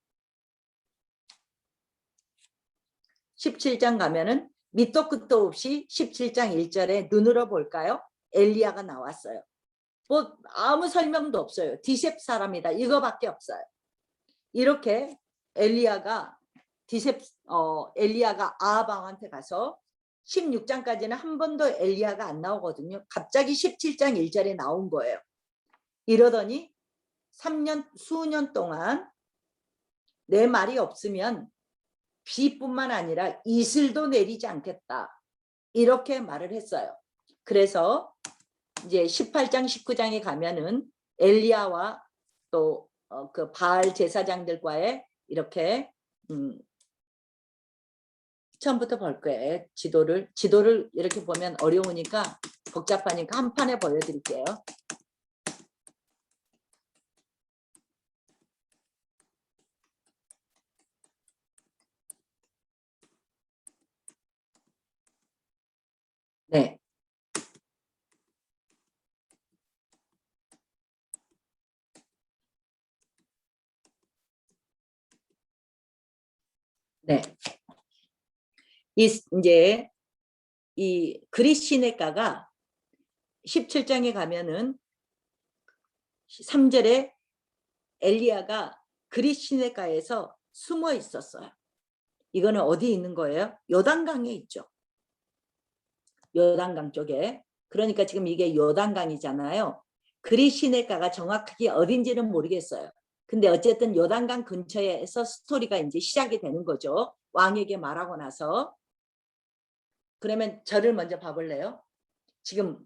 17장 가면은 밑도 끝도 없이 17장 1절에 눈으로 볼까요? 엘리야가 나왔어요. 뭐 아무 설명도 없어요. 디셉 사람이다. 이거밖에 없어요. 이렇게 엘리야가 엘리야가 아합 왕한테 가서 16장까지는 한 번도 엘리야가 안 나오거든요. 갑자기 17장 1절에 나온 거예요. 이러더니 수년 동안 내 말이 없으면 비뿐만 아니라 이슬도 내리지 않겠다. 이렇게 말을 했어요. 그래서 이제 18장 19장에 가면은 엘리야와 또 그 바알 제사장들과의 이렇게 처음부터 볼 거예요. 지도를 이렇게 보면 어려우니까 복잡하니까 한 판에 보여드릴게요. 네. 네. 이제 이 그리시네가가 17장에 가면은 3절에 엘리야가 그리시네가에서 숨어 있었어요. 이거는 어디 있는 거예요? 요단강에 있죠. 요단강 쪽에. 그러니까 지금 이게 요단강이잖아요. 그리시네가가 정확하게 어딘지는 모르겠어요. 근데 어쨌든 요단강 근처에서 스토리가 이제 시작이 되는 거죠. 왕에게 말하고 나서. 그러면 저를 먼저 봐볼래요? 지금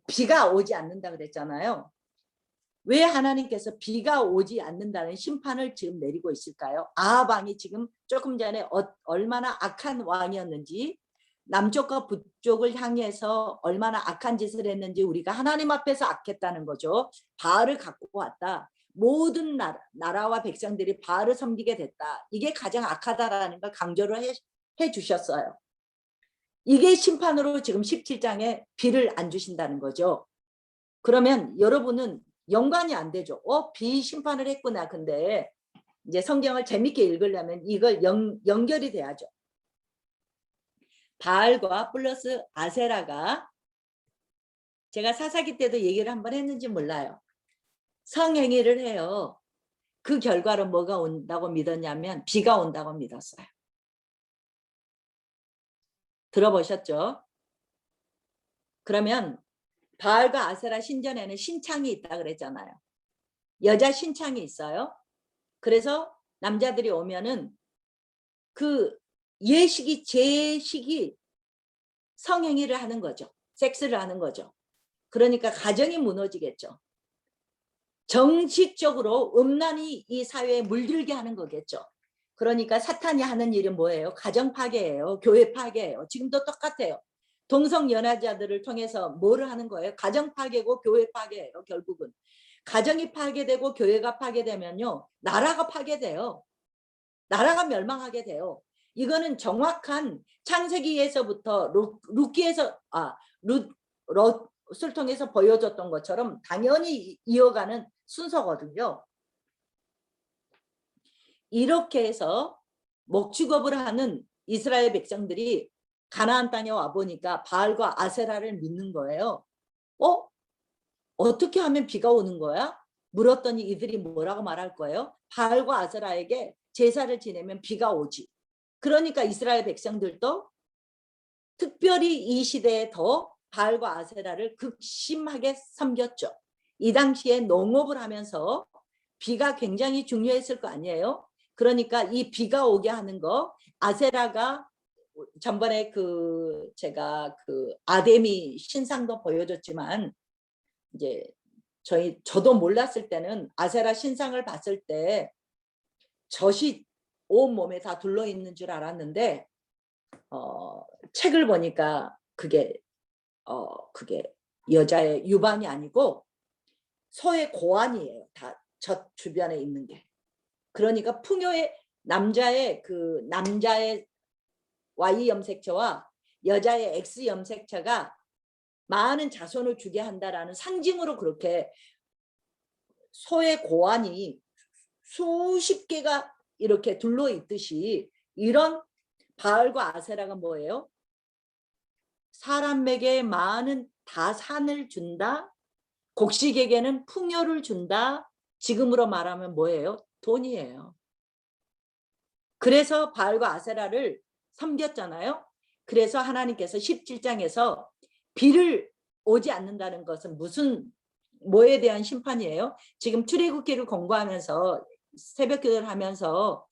비가 오지 않는다 그랬잖아요. 왜 하나님께서 비가 오지 않는다는 심판을 지금 내리고 있을까요? 아합 왕이 지금 조금 전에 얼마나 악한 왕이었는지, 남쪽과 북쪽을 향해서 얼마나 악한 짓을 했는지 우리가 하나님 앞에서 악했다는 거죠. 바알을 갖고 왔다. 모든 나라와 백성들이 바알을 섬기게 됐다. 이게 가장 악하다라는 걸 강조를 해 주셨어요. 이게 심판으로 지금 17장에 비를 안 주신다는 거죠. 그러면 여러분은 연관이 안 되죠. 비 심판을 했구나. 근데 이제 성경을 재밌게 읽으려면 이걸 연결이 돼야죠. 바알과 플러스 아세라가, 제가 사사기 때도 얘기를 한번 했는지 몰라요. 성행위를 해요. 그 결과로 뭐가 온다고 믿었냐면 비가 온다고 믿었어요. 들어보셨죠? 그러면 바알과 아세라 신전에는 신창이 있다 그랬잖아요. 여자 신창이 있어요. 그래서 남자들이 오면은 그 제식이 성행위를 하는 거죠. 섹스를 하는 거죠. 그러니까 가정이 무너지겠죠. 정식적으로 음란이 이 사회에 물들게 하는 거겠죠. 그러니까 사탄이 하는 일은 뭐예요? 가정 파괴예요. 교회 파괴예요. 지금도 똑같아요. 동성연애자들을 통해서 뭐를 하는 거예요? 가정 파괴고 교회 파괴예요. 결국은. 가정이 파괴되고 교회가 파괴되면요. 나라가 파괴돼요. 나라가 멸망하게 돼요. 이거는 정확한 창세기에서부터 롯을 통해서 보여줬던 것처럼 당연히 이어가는 순서거든요. 이렇게 해서 목축업을 하는 이스라엘 백성들이 가나안 땅에 와보니까 바알과 아세라를 믿는 거예요. 어떻게 하면 비가 오는 거야? 물었더니 이들이 뭐라고 말할 거예요? 바알과 아세라에게 제사를 지내면 비가 오지. 그러니까 이스라엘 백성들도 특별히 이 시대에 더 바알과 아세라를 극심하게 섬겼죠. 이 당시에 농업을 하면서 비가 굉장히 중요했을 거 아니에요? 그러니까 이 비가 오게 하는 거, 아세라가 전번에 제가 아데미 신상도 보여줬지만, 이제 저도 몰랐을 때는 아세라 신상을 봤을 때 젖이 온 몸에 다 둘러 있는 줄 알았는데, 책을 보니까 그게 여자의 유방이 아니고 소의 고환이에요. 다 젖 주변에 있는 게. 그러니까 풍요의 남자의 Y 염색체와 여자의 X 염색체가 많은 자손을 주게 한다라는 상징으로 그렇게 소의 고환이 수십 개가 이렇게 둘러 있듯이 이런 바알과 아세라가 뭐예요? 사람에게 많은 다산을 준다. 곡식에게는 풍요를 준다. 지금으로 말하면 뭐예요? 돈이에요. 그래서 바알과 아세라를 섬겼잖아요. 그래서 하나님께서 17장에서 비를 오지 않는다는 것은 뭐에 대한 심판이에요? 지금 출애굽기를 공부하면서 새벽 기도를 하면서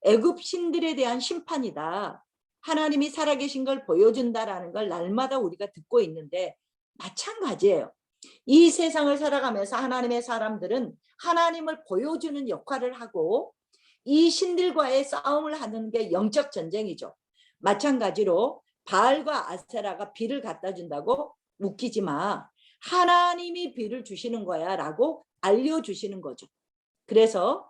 애굽 신들에 대한 심판이다. 하나님이 살아계신 걸 보여준다라는 걸 날마다 우리가 듣고 있는데 마찬가지예요. 이 세상을 살아가면서 하나님의 사람들은 하나님을 보여주는 역할을 하고 이 신들과의 싸움을 하는 게 영적 전쟁이죠. 마찬가지로 바알과 아세라가 비를 갖다 준다고 웃기지 마. 하나님이 비를 주시는 거야 라고 알려주시는 거죠. 그래서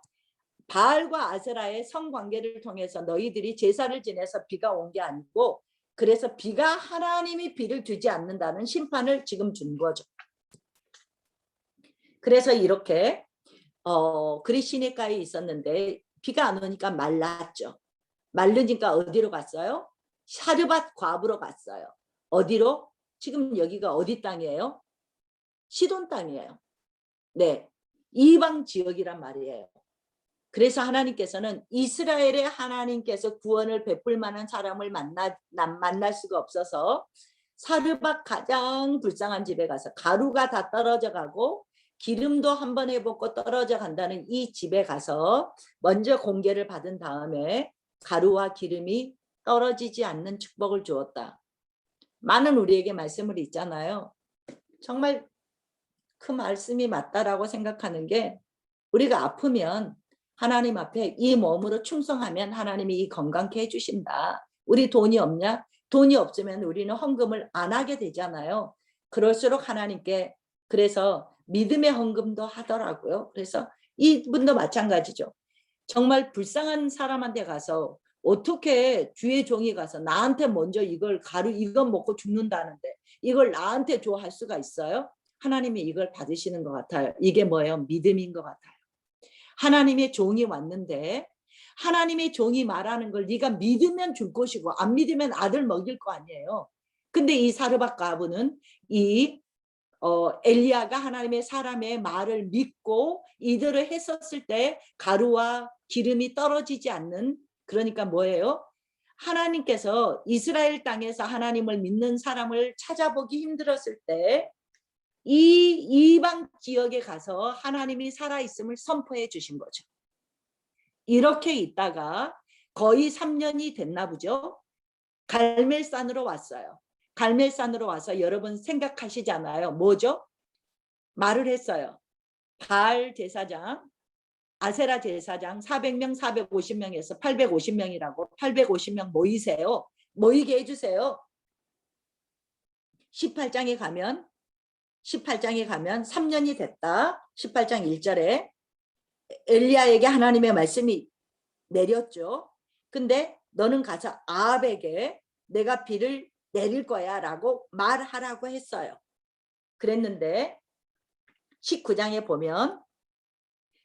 바알과 아세라의 성관계를 통해서 너희들이 제사를 지내서 비가 온 게 아니고 그래서 비가 하나님이 비를 주지 않는다는 심판을 지금 준 거죠. 그래서 이렇게 그리시네가에 있었는데 비가 안 오니까 말랐죠. 말르니까 어디로 갔어요? 사르밧 과부로 갔어요. 어디로? 지금 여기가 어디 땅이에요? 시돈 땅이에요. 네, 이방 지역이란 말이에요. 그래서 하나님께서는 이스라엘의 하나님께서 구원을 베풀 만한 사람을 만날 수가 없어서 사르밧 가장 불쌍한 집에 가서 가루가 다 떨어져 가고 기름도 한 번 해먹고 떨어져 간다는 이 집에 가서 먼저 공개를 받은 다음에 가루와 기름이 떨어지지 않는 축복을 주었다. 많은 우리에게 말씀을 있잖아요. 정말 그 말씀이 맞다라고 생각하는 게 우리가 아프면 하나님 앞에 이 몸으로 충성하면 하나님이 이 건강케 해주신다. 우리 돈이 없냐? 돈이 없으면 우리는 헌금을 안 하게 되잖아요. 그럴수록 하나님께 그래서 믿음의 헌금도 하더라고요. 그래서 이분도 마찬가지죠. 정말 불쌍한 사람한테 가서 어떻게 주의 종이 가서 나한테 먼저 이걸 이건 먹고 죽는다는데 이걸 나한테 줘 할 수가 있어요? 하나님이 이걸 받으시는 것 같아요. 이게 뭐예요? 믿음인 것 같아요. 하나님의 종이 왔는데 하나님의 종이 말하는 걸 네가 믿으면 줄 것이고 안 믿으면 아들 먹일 거 아니에요. 근데 이 사르밧 과부는 이 엘리야가 하나님의 사람의 말을 믿고 이들을 했었을 때 가루와 기름이 떨어지지 않는 그러니까 뭐예요? 하나님께서 이스라엘 땅에서 하나님을 믿는 사람을 찾아보기 힘들었을 때 이 이방 지역에 가서 하나님이 살아있음을 선포해 주신 거죠. 이렇게 있다가 거의 3년이 됐나 보죠. 갈멜산으로 왔어요. 갈멜산으로 와서 여러분 생각하시잖아요. 뭐죠? 말을 했어요. 바알 제사장, 아세라 제사장 400명, 450명에서 850명이라고 850명 모이세요. 모이게 해주세요. 18장에 가면 3년이 됐다. 18장 1절에 엘리야에게 하나님의 말씀이 내렸죠. 근데 너는 가서 아합에게 내가 비를 내릴 거야 라고 말하라고 했어요. 그랬는데 19장에 보면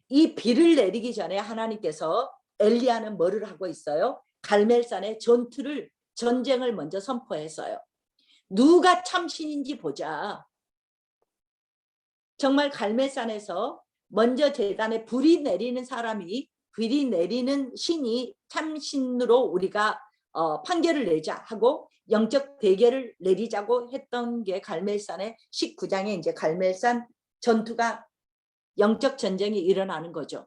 이 비를 내리기 전에 하나님께서 엘리야는 뭐를 하고 있어요? 갈멜산의 전쟁을 먼저 선포했어요. 누가 참신인지 보자. 정말 갈멜산에서 먼저 제단에 불이 내리는 신이 참신으로 우리가 판결을 내자 하고 영적 대결을 내리자고 했던 게 갈멜산의 19장에 이제 갈멜산 전투가 영적 전쟁이 일어나는 거죠.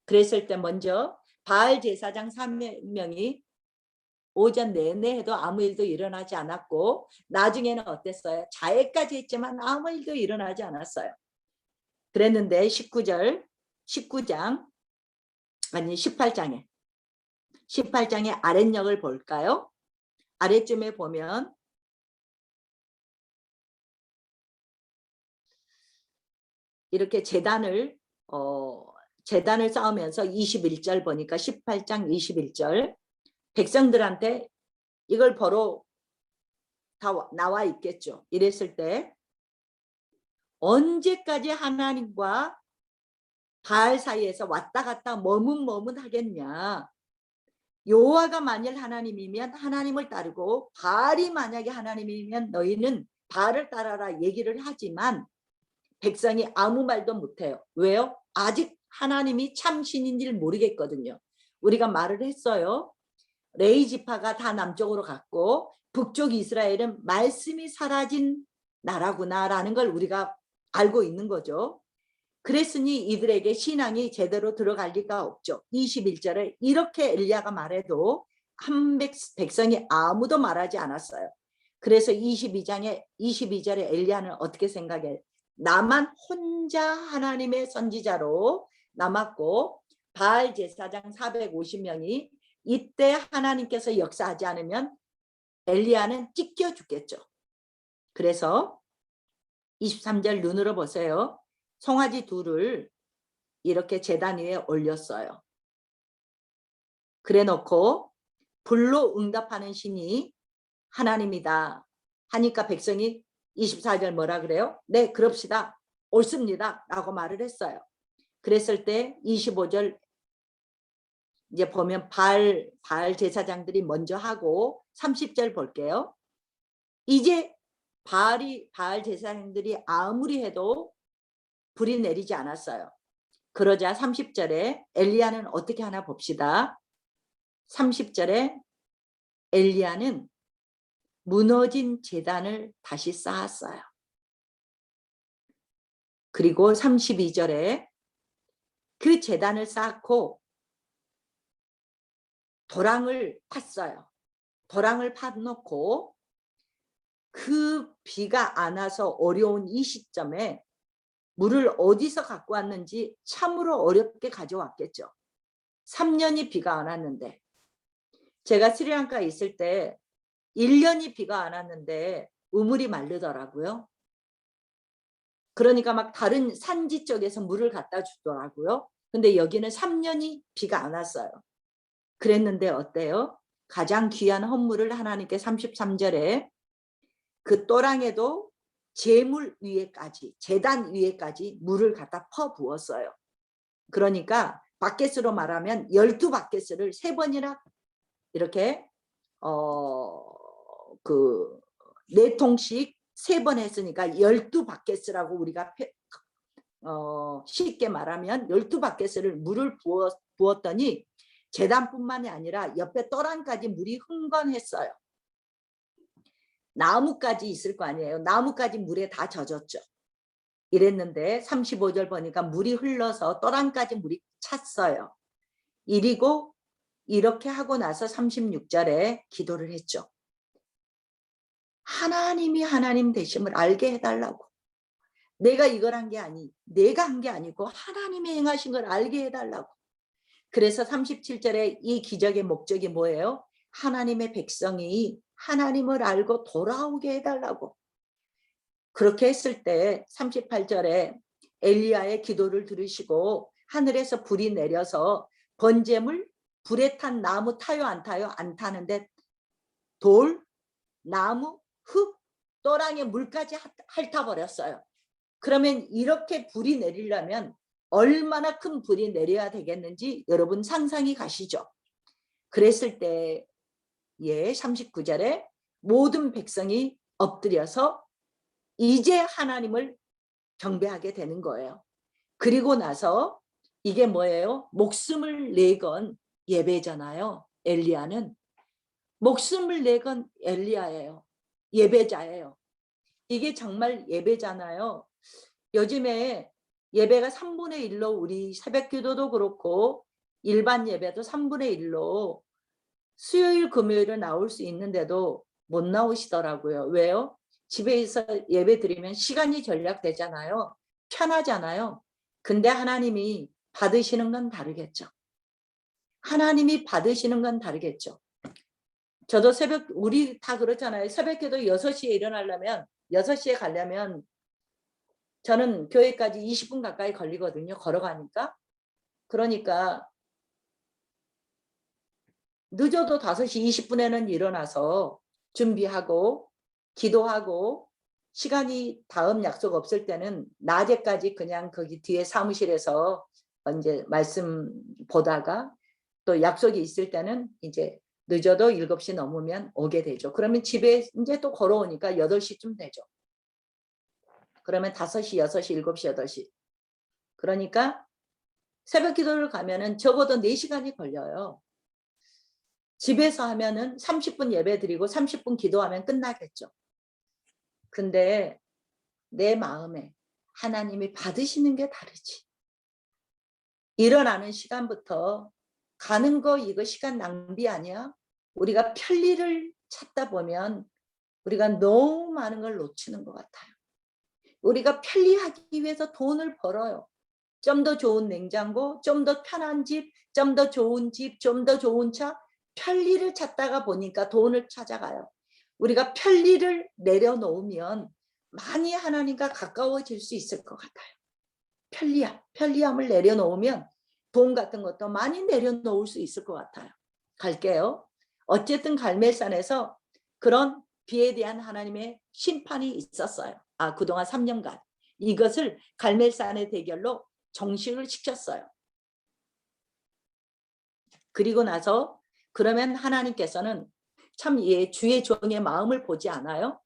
그랬을 때 먼저 바알 제사장 3명이 오전 내내 해도 아무 일도 일어나지 않았고 나중에는 어땠어요? 자해까지 했지만 아무 일도 일어나지 않았어요. 그랬는데 18장에 아랫역을 볼까요? 아래쯤에 보면 이렇게 제단을 쌓으면서 21절 보니까 18장 21절 백성들한테 이걸 보러 다 나와 있겠죠. 이랬을 때 언제까지 하나님과 바알 사이에서 왔다 갔다 머문머문 하겠냐. 여호와가 만일 하나님이면 하나님을 따르고 바알이 만약에 하나님이면 너희는 바알을 따라라 얘기를 하지만 백성이 아무 말도 못해요. 왜요? 아직 하나님이 참신인지를 모르겠거든요. 우리가 말을 했어요. 레위 지파가 다 남쪽으로 갔고 북쪽 이스라엘은 말씀이 사라진 나라구나라는 걸 우리가 알고 있는 거죠. 그랬으니 이들에게 신앙이 제대로 들어갈 리가 없죠. 21절에 이렇게 엘리야가 말해도 백성이 아무도 말하지 않았어요. 그래서 22절에 엘리야는 어떻게 생각해? 나만 혼자 하나님의 선지자로 남았고 바알 제사장 450명이 이때 하나님께서 역사하지 않으면 엘리야는 찢겨 죽겠죠. 그래서 23절 눈으로 보세요. 송아지 둘을 이렇게 제단 위에 올렸어요. 그래 놓고 불로 응답하는 신이 하나님이다 하니까 백성이 24절 뭐라 그래요? 네, 그럽시다. 옳습니다. 라고 말을 했어요. 그랬을 때 25절 이제 보면 바알 제사장들이 먼저 하고 30절 볼게요. 이제 바알 제사장들이 아무리 해도 불이 내리지 않았어요. 그러자 30절에 엘리야는 어떻게 하나 봅시다. 30절에 엘리야는 무너진 제단을 다시 쌓았어요. 그리고 32절에 그 제단을 쌓고 도랑을 팠어요. 도랑을 파놓고 그 비가 안 와서 어려운 이 시점에 물을 어디서 갖고 왔는지 참으로 어렵게 가져왔겠죠. 3년이 비가 안 왔는데 제가 스리랑카에 있을 때 1년이 비가 안 왔는데 우물이 마르더라고요. 그러니까 막 다른 산지 쪽에서 물을 갖다 주더라고요. 근데 여기는 3년이 비가 안 왔어요. 그랬는데 어때요? 가장 귀한 헌물을 하나님께 33절에 그 또랑에도 제물 위에까지 제단 위에까지 물을 갖다 퍼 부었어요. 그러니까 바켓으로 말하면 12바켓을 3번이나 이렇게 4통씩 3번 했으니까 12바켓이라고 우리가 쉽게 말하면 12바켓을 물을 부었더니 제단뿐만이 아니라 옆에 또랑까지 물이 흥건했어요. 나무까지 있을 거 아니에요. 나무까지 물에 다 젖었죠. 이랬는데 35절 보니까 물이 흘러서 또랑까지 물이 찼어요. 이리고 이렇게 하고 나서 36절에 기도를 했죠. 하나님이 하나님 되심을 알게 해달라고. 내가 이걸 한 게 내가 한 게 아니고 하나님이 행하신 걸 알게 해달라고. 그래서 37절에 이 기적의 목적이 뭐예요? 하나님의 백성이 하나님을 알고 돌아오게 해달라고. 그렇게 했을 때 38절에 엘리야의 기도를 들으시고 하늘에서 불이 내려서 번제물 불에 탄 나무 타요 안 타요? 안 타는데 돌, 나무, 흙, 또랑의 물까지 핥아버렸어요. 그러면 이렇게 불이 내리려면 얼마나 큰 불이 내려야 되겠는지 여러분 상상이 가시죠. 그랬을 때에 39절에 모든 백성이 엎드려서 이제 하나님을 경배하게 되는 거예요. 그리고 나서 이게 뭐예요? 목숨을 내건 예배잖아요. 엘리야는 목숨을 내건 엘리야예요. 예배자예요. 이게 정말 예배잖아요. 요즘에 예배가 3분의 1로 우리 새벽기도도 그렇고 일반 예배도 3분의 1로 수요일 금요일은 나올 수 있는데도 못 나오시더라고요. 왜요? 집에서 예배 드리면 시간이 절약되잖아요. 편하잖아요. 근데 하나님이 받으시는 건 다르겠죠. 하나님이 받으시는 건 다르겠죠. 저도 우리 다 그렇잖아요. 새벽기도 6시에 일어나려면 6시에 가려면 저는 교회까지 20분 가까이 걸리거든요. 걸어가니까. 그러니까 늦어도 5시 20분에는 일어나서 준비하고 기도하고 시간이 다음 약속 없을 때는 낮에까지 그냥 거기 뒤에 사무실에서 이제 말씀 보다가 또 약속이 있을 때는 이제 늦어도 7시 넘으면 오게 되죠. 그러면 집에 이제 또 걸어오니까 8시쯤 되죠. 그러면 5시, 6시, 7시, 8시. 그러니까 새벽 기도를 가면은 적어도 4시간이 걸려요. 집에서 하면은 30분 예배 드리고 30분 기도하면 끝나겠죠. 근데 내 마음에 하나님이 받으시는 게 다르지. 일어나는 시간부터 가는 거 이거 시간 낭비 아니야? 우리가 편리를 찾다 보면 우리가 너무 많은 걸 놓치는 것 같아요. 우리가 편리하기 위해서 돈을 벌어요. 좀 더 좋은 냉장고, 좀 더 편한 집, 좀 더 좋은 집, 좀 더 좋은 차. 편리를 찾다가 보니까 돈을 찾아가요. 우리가 편리를 내려놓으면 많이 하나님과 가까워질 수 있을 것 같아요. 편리함을 내려놓으면 돈 같은 것도 많이 내려놓을 수 있을 것 같아요. 갈게요. 어쨌든 갈멜산에서 그런 비에 대한 하나님의 심판이 있었어요. 그동안 3년간. 이것을 갈멜산의 대결로 정식을 시켰어요. 그리고 나서 그러면 하나님께서는 참 주의 종의 마음을 보지 않아요?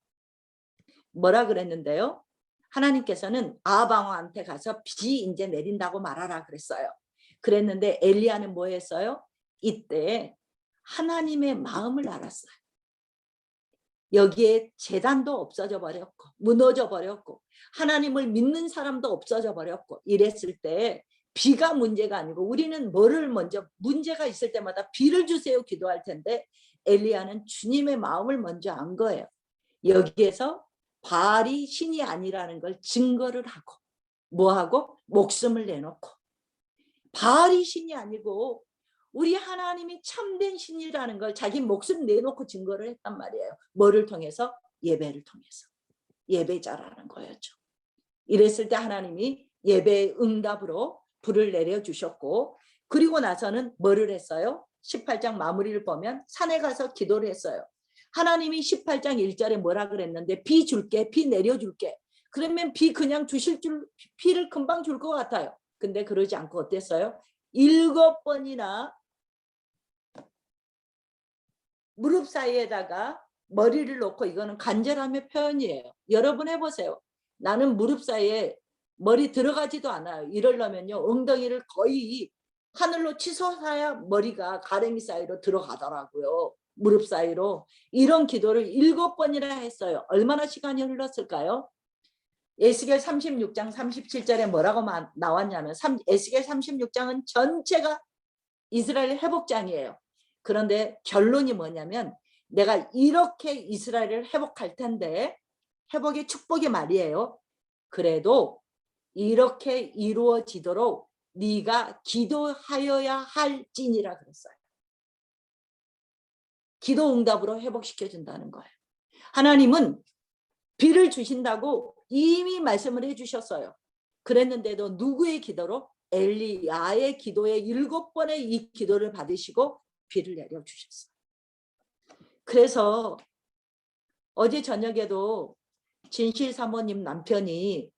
뭐라 그랬는데요? 하나님께서는 아합 왕한테 가서 비 이제 내린다고 말하라 그랬어요. 그랬는데 엘리야는 뭐 했어요? 이때 하나님의 마음을 알았어요. 여기에 제단도 없어져 버렸고 무너져 버렸고 하나님을 믿는 사람도 없어져 버렸고 이랬을 때 비가 문제가 아니고 우리는 뭐를 먼저 문제가 있을 때마다 비를 주세요 기도할 텐데 엘리야는 주님의 마음을 먼저 안 거예요. 여기에서 바알이 신이 아니라는 걸 증거를 하고 뭐하고 목숨을 내놓고 바알이 신이 아니고 우리 하나님이 참된 신이라는 걸 자기 목숨 내놓고 증거를 했단 말이에요. 뭐를 통해서? 예배를 통해서. 예배자라는 거였죠. 이랬을 때 하나님이 예배의 응답으로 불을 내려주셨고 그리고 나서는 뭐를 했어요? 18장 마무리를 보면 산에 가서 기도를 했어요. 하나님이 18장 1절에 뭐라 그랬는데 비 줄게, 비 내려줄게. 그러면 비 그냥 주실 줄 비를 금방 줄 것 같아요. 근데 그러지 않고 어땠어요? 7번이나 무릎 사이에다가 머리를 놓고 이거는 간절함의 표현이에요. 여러분 해보세요. 나는 무릎 사이에 머리 들어가지도 않아요. 이러려면요 엉덩이를 거의 하늘로 치솟아야 머리가 가랭이 사이로 들어가더라고요. 무릎 사이로. 이런 기도를 7번이나 했어요. 얼마나 시간이 흘렀을까요? 에스겔 36장 37절에 뭐라고 나왔냐면 에스겔 36장은 전체가 이스라엘 회복장이에요. 그런데 결론이 뭐냐면 내가 이렇게 이스라엘을 회복할 텐데 회복의 축복이 말이에요. 그래도 이렇게 이루어지도록 네가 기도하여야 할지니라 그랬어요. 기도 응답으로 회복시켜준다는 거예요. 하나님은 비를 주신다고 이미 말씀을 해주셨어요. 그랬는데도 누구의 기도로? 엘리야의 기도에 7번의 이 기도를 받으시고 비를 내려주셨어요. 그래서 어제 저녁에도 진실 사모님 남편이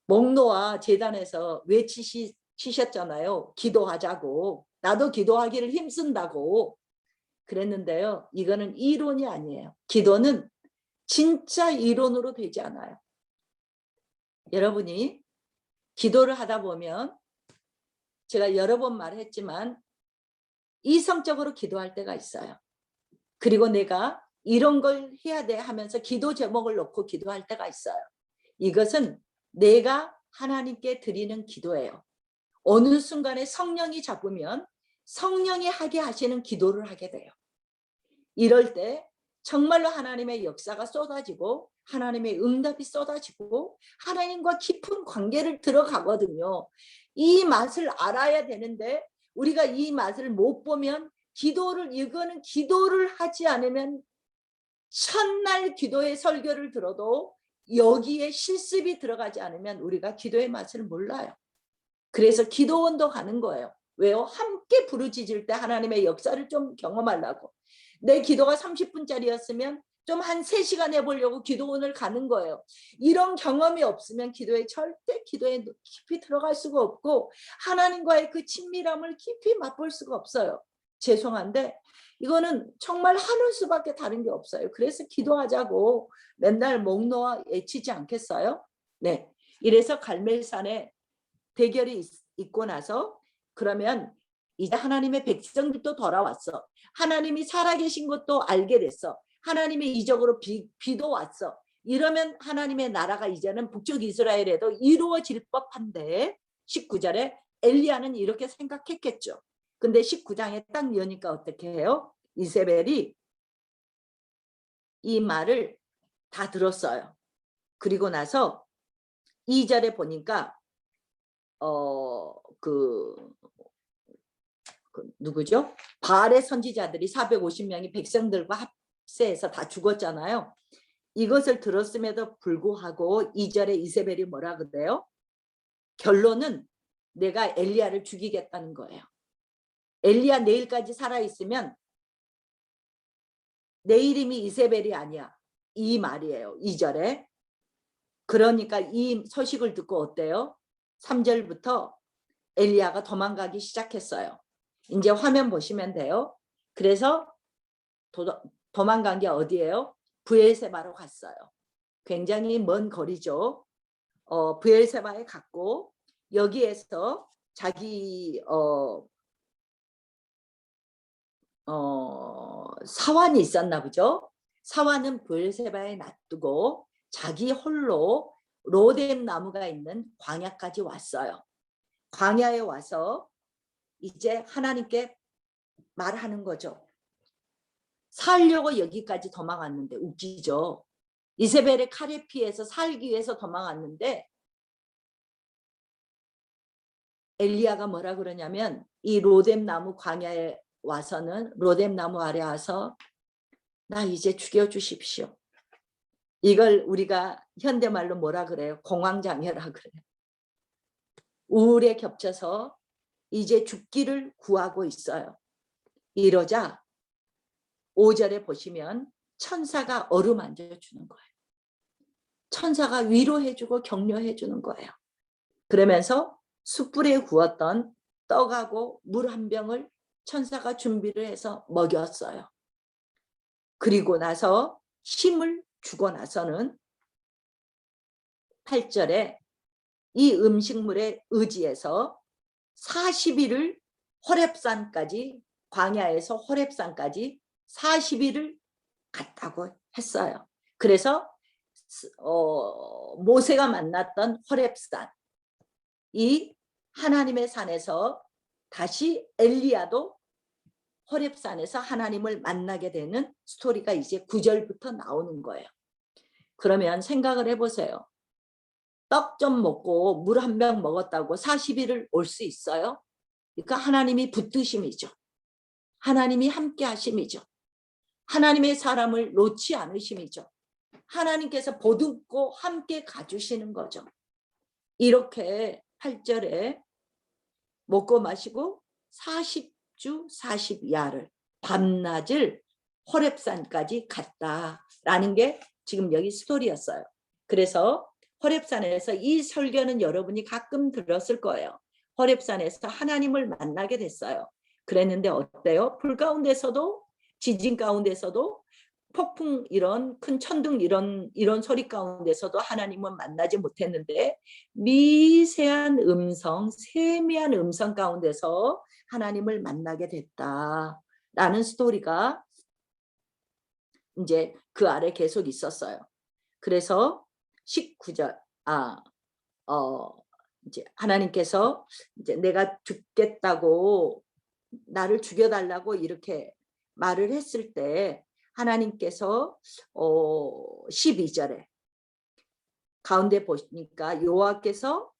목노아 재단에서 외치셨잖아요. 기도하자고. 나도 기도하기를 힘쓴다고. 그랬는데요. 이거는 이론이 아니에요. 기도는 진짜 이론으로 되지 않아요. 여러분이 기도를 하다 보면 제가 여러 번 말했지만 이성적으로 기도할 때가 있어요. 그리고 내가 이런 걸 해야 돼 하면서 기도 제목을 놓고 기도할 때가 있어요. 이것은 내가 하나님께 드리는 기도예요. 어느 순간에 성령이 잡으면 성령이 하게 하시는 기도를 하게 돼요. 이럴 때 정말로 하나님의 역사가 쏟아지고 하나님의 응답이 쏟아지고 하나님과 깊은 관계를 들어가거든요. 이 맛을 알아야 되는데 우리가 이 맛을 못 보면 이거는 기도를 하지 않으면 첫날 기도의 설교를 들어도 여기에 실습이 들어가지 않으면 우리가 기도의 맛을 몰라요. 그래서 기도원도 가는 거예요. 왜요? 함께 부르짖을 때 하나님의 역사를 좀 경험하려고. 내 기도가 30분짜리였으면 좀 한 3시간 해보려고 기도원을 가는 거예요. 이런 경험이 없으면 절대 기도에 깊이 들어갈 수가 없고 하나님과의 그 친밀함을 깊이 맛볼 수가 없어요. 죄송한데 이거는 정말 하늘 수밖에 다른 게 없어요. 그래서 기도하자고 맨날 목 놓아 외치지 않겠어요? 네. 이래서 갈멜산에 대결이 있고 나서 그러면 이제 하나님의 백성들도 돌아왔어. 하나님이 살아계신 것도 알게 됐어. 하나님의 이적으로 비도 왔어. 이러면 하나님의 나라가 이제는 북쪽 이스라엘에도 이루어질 법한데 19절에 엘리야는 이렇게 생각했겠죠. 근데 19장에 딱 여니까 어떻게 해요? 이세벨이 이 말을 다 들었어요. 그리고 나서 2절에 보니까 누구죠? 바알의 선지자들이 450명이 백성들과 합세해서 다 죽었잖아요. 이것을 들었음에도 불구하고 2절에 이세벨이 뭐라 그래요? 결론은 내가 엘리야를 죽이겠다는 거예요. 엘리야 내일까지 살아있으면 내 이름이 이세벨이 아니야. 이 말이에요. 2절에. 그러니까 이 소식을 듣고 어때요? 3절부터 엘리야가 도망가기 시작했어요. 이제 화면 보시면 돼요. 그래서 도망간 게 어디예요? 브엘세바로 갔어요. 굉장히 먼 거리죠. 브엘세바에 갔고 여기에서 자기 사환이 있었나 보죠. 사환은 브엘세바에 놔두고 자기 홀로 로뎀 나무가 있는 광야까지 왔어요. 광야에 와서 이제 하나님께 말하는 거죠. 살려고 여기까지 도망왔는데 웃기죠. 이세벨의 칼에 피해서 살기 위해서 도망왔는데 엘리야가 뭐라 그러냐면 이 로뎀 나무 광야에 와서는 로뎀 나무 아래 와서 나 이제 죽여주십시오. 이걸 우리가 현대말로 뭐라 그래요? 공황장애라 그래요. 우울에 겹쳐서 이제 죽기를 구하고 있어요. 이러자 5절에 보시면 천사가 어루만져 주는 거예요. 천사가 위로해주고 격려해주는 거예요. 그러면서 숯불에 구웠던 떡하고 물 한 병을 천사가 준비를 해서 먹였어요. 그리고 나서 힘을 주고 나서는 8절에 이 음식물에 의지해서 40일을 호렙산까지 광야에서 호렙산까지 40일을 갔다고 했어요. 그래서 모세가 만났던 호렙산 이 하나님의 산에서 다시 엘리야도 호렙산에서 하나님을 만나게 되는 스토리가 이제 9절부터 나오는 거예요. 그러면 생각을 해보세요. 떡 좀 먹고 물 한 병 먹었다고 40일을 올 수 있어요? 그러니까 하나님이 붙드심이죠. 하나님이 함께 하심이죠. 하나님의 사람을 놓지 않으심이죠. 하나님께서 보듬고 함께 가주시는 거죠. 이렇게 8절에 먹고 마시고 40주 40야를 밤낮을 호렙산까지 갔다라는 게 지금 여기 스토리였어요. 그래서 호렙산에서 이 설교는 여러분이 가끔 들었을 거예요. 호렙산에서 하나님을 만나게 됐어요. 그랬는데 어때요? 불 가운데서도 지진 가운데서도 폭풍 이런 큰 천둥 이런 소리 가운데서도 하나님은 만나지 못했는데 미세한 음성, 세미한 음성 가운데서 하나님을 만나게 됐다라는 스토리가 이제 그 아래 계속 있었어요. 그래서 19절 이제 하나님께서 이제 내가 죽겠다고 나를 죽여달라고 이렇게 말을 했을 때 하나님께서 12절에 가운데 보시니까 여호와께서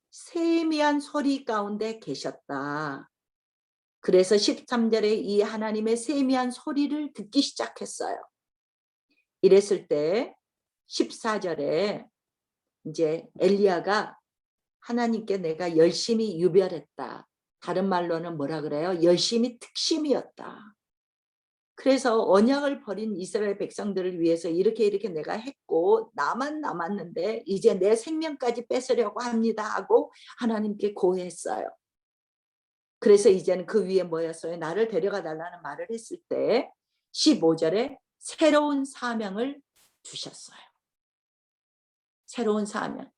세미한 소리 가운데 계셨다. 그래서 13절에 이 하나님의 세미한 소리를 듣기 시작했어요. 이랬을 때 14절에 이제 엘리야가 하나님께 내가 열심히 유별했다. 다른 말로는 뭐라 그래요? 열심히 특심이었다. 그래서 언약을 버린 이스라엘 백성들을 위해서 이렇게 내가 했고 나만 남았는데 이제 내 생명까지 뺏으려고 합니다 하고 하나님께 고했어요. 그래서 이제는 그 위에 뭐였어요? 나를 데려가 달라는 말을 했을 때 15절에 새로운 사명을 주셨어요. 새로운 사명.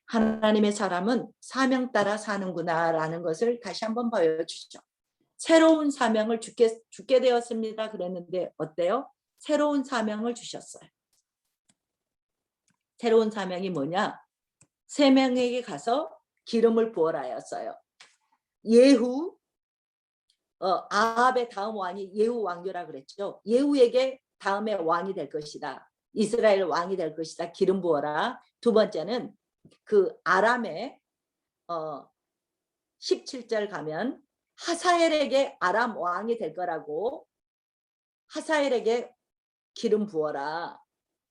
하나님의 사람은 사명 따라 사는구나라는 것을 다시 한번 보여주죠. 새로운 사명을 주게 되었습니다. 그랬는데 어때요? 새로운 사명을 주셨어요. 새로운 사명이 뭐냐? 세 명에게 가서 기름을 부어라였어요. 예후, 아합의 다음 왕이 예후 왕조라 그랬죠. 예후에게 다음에 왕이 될 것이다. 이스라엘 왕이 될 것이다. 기름 부어라. 두 번째는 그 아람의 17절 가면 하사엘에게 아람 왕이 될 거라고 하사엘에게 기름 부어라.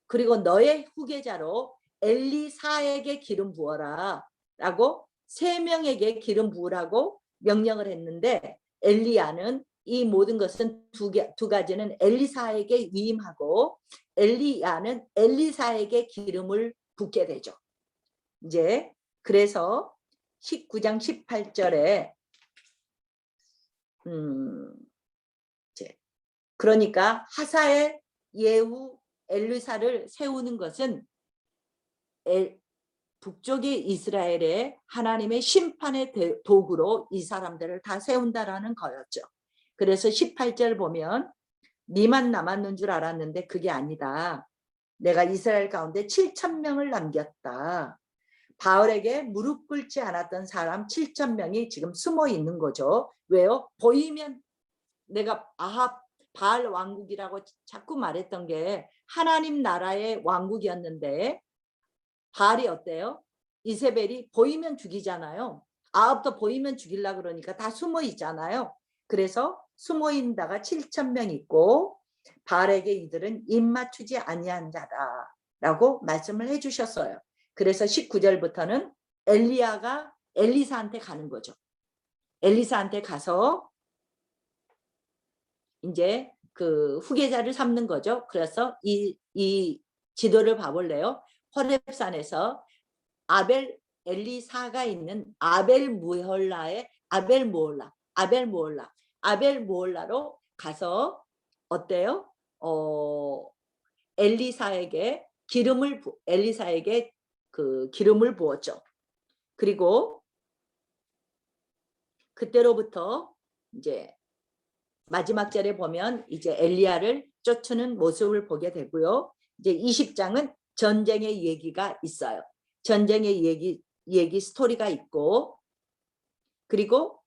그리고 너의 후계자로 엘리사에게 기름 부어라 라고 세 명에게 기름 부으라고 명령을 했는데 엘리야는 이 모든 것은 두 가지는 엘리사에게 위임하고 엘리야는 엘리사에게 기름을 붓게 되죠. 이제 그래서 19장 18절에 그러니까 하사엘, 예후, 엘리사를 세우는 것은 북쪽의 이스라엘의 하나님의 심판의 도구로 이 사람들을 다 세운다라는 거였죠. 그래서 18절 보면 니만 남았는 줄 알았는데 그게 아니다. 내가 이스라엘 가운데 7,000명을 남겼다. 바알에게 무릎 꿇지 않았던 사람 7,000명이 지금 숨어 있는 거죠. 왜요? 보이면 내가 바알 왕국이라고 자꾸 말했던 게 하나님 나라의 왕국이었는데 바알이 어때요? 이세벨이 보이면 죽이잖아요. 아합도 보이면 죽이려고 그러니까 다 숨어 있잖아요. 그래서 숨어 있는 자가 7,000명 있고 바알에게 이들은 입 맞추지 아니한 자다라고 말씀을 해주셨어요. 그래서 19절부터는 엘리야가 엘리사한테 가는 거죠. 엘리사한테 가서 이제 그 후계자를 삼는 거죠. 그래서 이 지도를 봐볼래요? 호렙산에서 엘리사가 있는 아벨무홀라의 아벨무홀라로 가서 어때요? 엘리사에게 기름을 부었죠. 그리고 그때로부터 이제 마지막 절에 보면 이제 엘리야를 쫓는 모습을 보게 되고요. 이제 20장은 전쟁의 얘기가 있어요. 전쟁의 얘기 스토리가 있고 그리고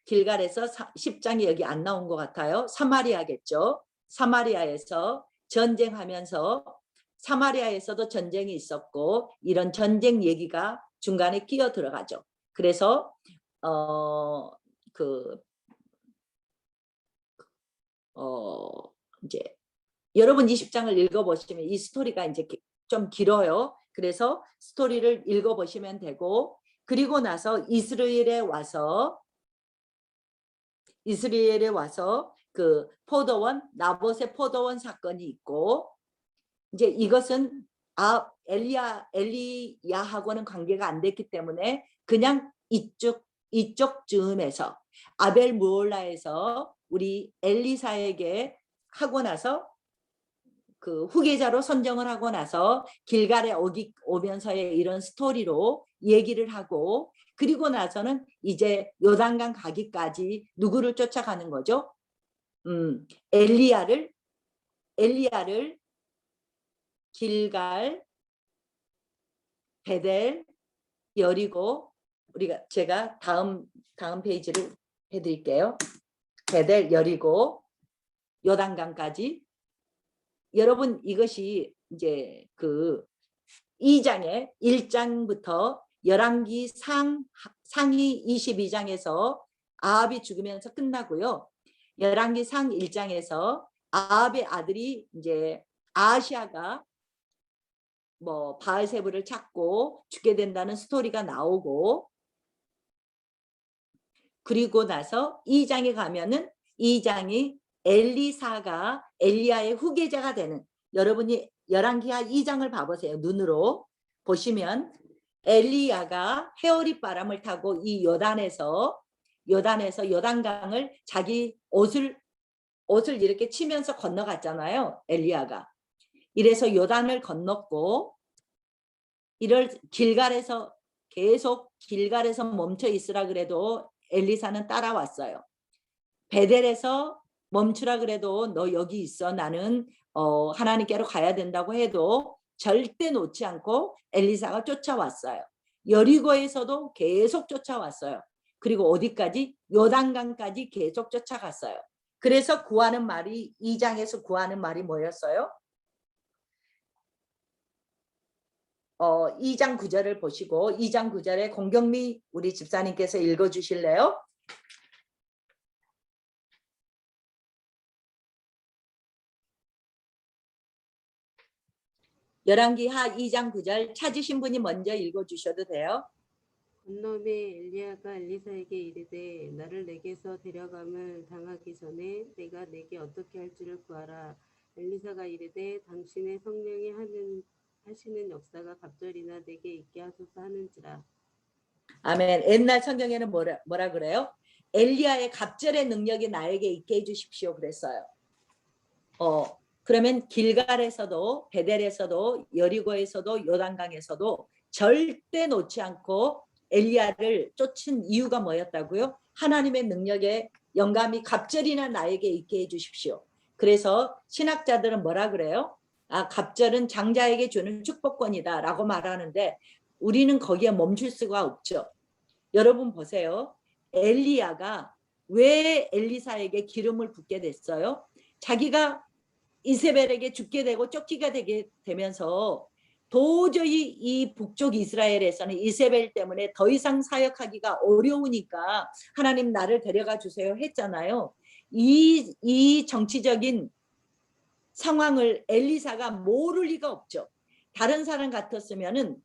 길갈에서 10장이 여기 안 나온 것 같아요. 사마리아겠죠. 사마리아에서 전쟁하면서 사마리아에서도 전쟁이 있었고 이런 전쟁 얘기가 중간에 끼어 들어가죠. 그래서 이제 여러분 20장을 읽어보시면 이 스토리가 이제 좀 길어요. 그래서 스토리를 읽어보시면 되고 그리고 나서 이스라엘에 와서 그 나봇의 포도원 사건이 있고 이제 이것은 엘리야하고는 관계가 안 됐기 때문에 그냥 이쪽 즈음에서 아벨무홀라에서 우리 엘리사에게 하고 나서 그 후계자로 선정을 하고 나서 길갈에 오면서의 이런 스토리로 얘기를 하고 그리고 나서는 이제 요단강 가기까지 누구를 쫓아가는 거죠? 엘리야를 길갈, 베델, 여리고 제가 다음 페이지를 해드릴게요. 베델, 여리고, 요단강까지. 여러분 이것이 이제 그 2장에 1장부터 열왕기 상위 22장에서 아합이 죽으면서 끝나고요. 열왕기 상 1장에서 아합의 아들이 이제 아하시아가 바알세불을 찾고 죽게 된다는 스토리가 나오고 그리고 나서 2장에 가면은 2장이 엘리사가 엘리야의 후계자가 되는, 여러분이 열왕기하 2장을 봐보세요. 눈으로 보시면 엘리야가 헤어리 바람을 타고 이 요단에서 요단강을 자기 옷을 이렇게 치면서 건너갔잖아요. 엘리야가. 이래서 요단을 건넜고, 이를 길갈에서 계속 길갈에서 멈춰 있으라 그래도 엘리사는 따라왔어요. 베델에서 멈추라 그래도 너 여기 있어, 나는 하나님께로 가야 된다고 해도 절대 놓지 않고 엘리사가 쫓아왔어요. 여리고에서도 계속 쫓아왔어요. 그리고 어디까지? 요단강까지 계속 쫓아갔어요. 그래서 구하는 말이, 2장에서 구하는 말이 뭐였어요? 2장 9절을 보시고 2장 9절에 공경미 우리 집사님께서 읽어주실래요? 열왕기하 2장 9절 찾으신 분이 먼저 읽어주셔도 돼요. 건너매 엘리야가 엘리사에게 이르되 나를 내게서 데려감을 당하기 전에 내가 내게 어떻게 할 줄을 구하라. 엘리사가 이르되 당신의 성령이 하시는 역사가 갑절이나 내게 있게 하소서 하는지라. 아멘. 옛날 성경에는 뭐라 그래요? 엘리야의 갑절의 능력이 나에게 있게 해주십시오 그랬어요. 그러면 길갈에서도 베델에서도 여리고에서도 요단강에서도 절대 놓지 않고 엘리야를 쫓은 이유가 뭐였다고요? 하나님의 능력에 영감이 갑절이나 나에게 있게 해주십시오. 그래서 신학자들은 뭐라 그래요? 갑절은 장자에게 주는 축복권이다 라고 말하는데, 우리는 거기에 멈출 수가 없죠. 여러분 보세요. 엘리야가 왜 엘리사에게 기름을 붓게 됐어요? 자기가 이세벨에게 죽게 되고 쫓기게 되게 되면서 도저히 이 북쪽 이스라엘에서는 이세벨 때문에 더 이상 사역하기가 어려우니까 하나님 나를 데려가 주세요 했잖아요. 이 정치적인 상황을 엘리사가 모를 리가 없죠. 다른 사람 같았으면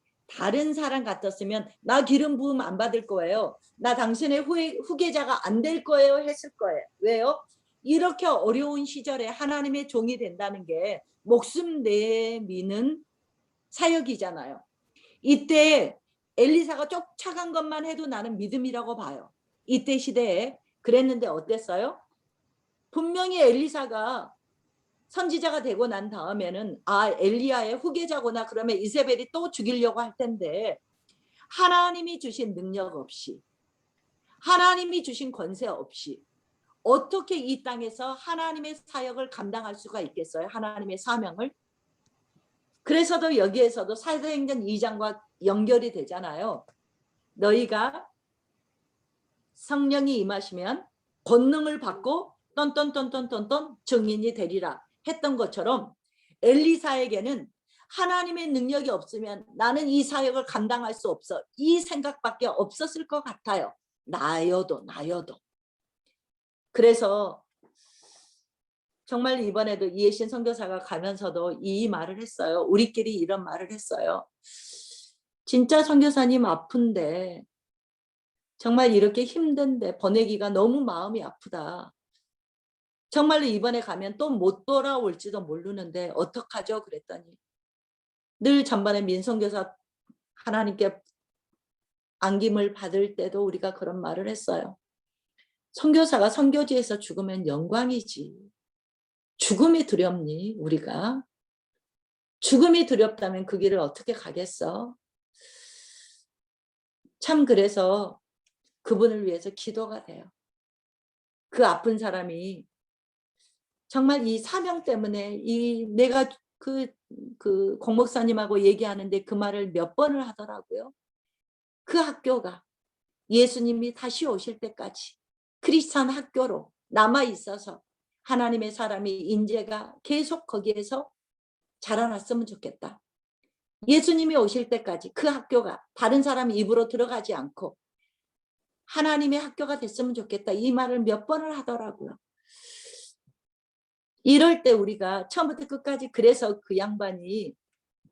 나 기름 부음 안 받을 거예요. 나 당신의 후계자가 안 될 거예요 했을 거예요. 왜요? 이렇게 어려운 시절에 하나님의 종이 된다는 게 목숨 내미는 사역이잖아요. 이때 엘리사가 쫓아간 것만 해도 나는 믿음이라고 봐요. 이때 시대에 그랬는데 어땠어요? 분명히 엘리사가 선지자가 되고 난 다음에는 엘리야의 후계자구나, 그러면 이세벨이 또 죽이려고 할 텐데, 하나님이 주신 능력 없이, 하나님이 주신 권세 없이 어떻게 이 땅에서 하나님의 사역을 감당할 수가 있겠어요? 하나님의 사명을. 그래서도 여기에서도 사도행전 2장과 연결이 되잖아요. 너희가 성령이 임하시면 권능을 받고 똔똔똔똔똔 증인이 되리라 했던 것처럼, 엘리사에게는 하나님의 능력이 없으면 나는 이 사역을 감당할 수 없어, 이 생각밖에 없었을 것 같아요. 나여도. 그래서 정말 이번에도 이해신 선교사가 가면서도 이 말을 했어요. 우리끼리 이런 말을 했어요. 진짜 선교사님 아픈데, 정말 이렇게 힘든데 보내기가 너무 마음이 아프다. 정말로 이번에 가면 또 못 돌아올지도 모르는데 어떡하죠? 그랬더니 늘 전번에 민선교사 하나님께 안김을 받을 때도 우리가 그런 말을 했어요. 선교사가 선교지에서 죽으면 영광이지. 죽음이 두렵니? 우리가 죽음이 두렵다면 그 길을 어떻게 가겠어? 참, 그래서 그분을 위해서 기도가 돼요. 그 아픈 사람이 정말 이 사명 때문에 내가 그 공목사님하고 얘기하는데 그 말을 몇 번을 하더라고요. 그 학교가 예수님이 다시 오실 때까지 크리스찬 학교로 남아 있어서 하나님의 사람이 인재가 계속 거기에서 자라났으면 좋겠다. 예수님이 오실 때까지 그 학교가 다른 사람 입으로 들어가지 않고 하나님의 학교가 됐으면 좋겠다. 이 말을 몇 번을 하더라고요. 이럴 때 우리가 처음부터 끝까지, 그래서 그 양반이,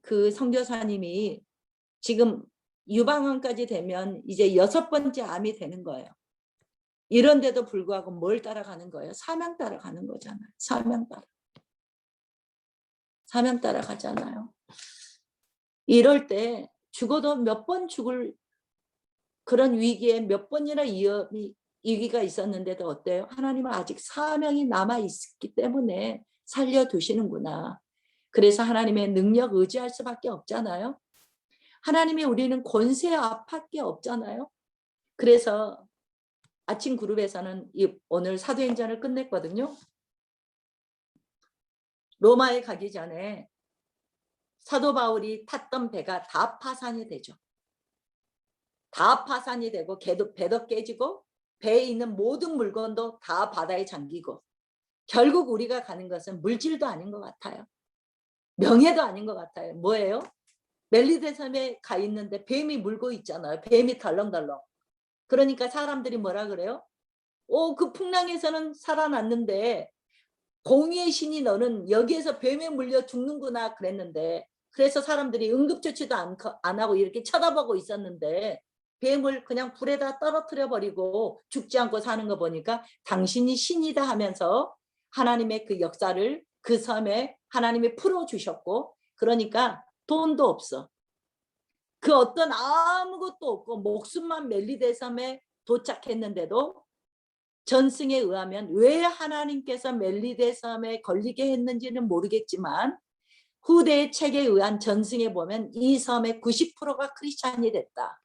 그 선교사님이 지금 유방암까지 되면 이제 6번째 암이 되는 거예요. 이런데도 불구하고 뭘 따라가는 거예요? 사명 따라가는 거잖아요. 사명 따라가잖아요. 이럴 때 죽어도 몇 번 죽을 그런 위기에 몇 번이나 위기가 있었는데도 어때요? 하나님은 아직 사명이 남아있기 때문에 살려두시는구나. 그래서 하나님의 능력 의지할 수밖에 없잖아요. 하나님이 우리는 권세 앞밖에 없잖아요. 그래서 아침 그룹에서는 오늘 사도행전을 끝냈거든요. 로마에 가기 전에 사도 바울이 탔던 배가 다 파산이 되죠. 다 파산이 되고 배도 깨지고 배에 있는 모든 물건도 다 바다에 잠기고 결국 우리가 가는 것은 물질도 아닌 것 같아요. 명예도 아닌 것 같아요. 뭐예요? 멜리데 섬에 가 있는데 뱀이 물고 있잖아요. 뱀이 덜렁덜렁. 그러니까 사람들이 뭐라 그래요? 그 풍랑에서는 살아났는데 공의의 신이 너는 여기에서 뱀에 물려 죽는구나 그랬는데 그래서 사람들이 응급조치도 안 하고 이렇게 쳐다보고 있었는데 뱀을 그냥 불에다 떨어뜨려 버리고 죽지 않고 사는 거 보니까 당신이 신이다 하면서 하나님의 그 역사를 그 섬에 하나님이 풀어주셨고 그러니까 돈도 없어. 그 어떤 아무것도 없고 목숨만 멜리데 섬에 도착했는데도 전승에 의하면 왜 하나님께서 멜리데 섬에 걸리게 했는지는 모르겠지만 후대의 책에 의한 전승에 보면 이 섬의 90%가 크리스찬이 됐다.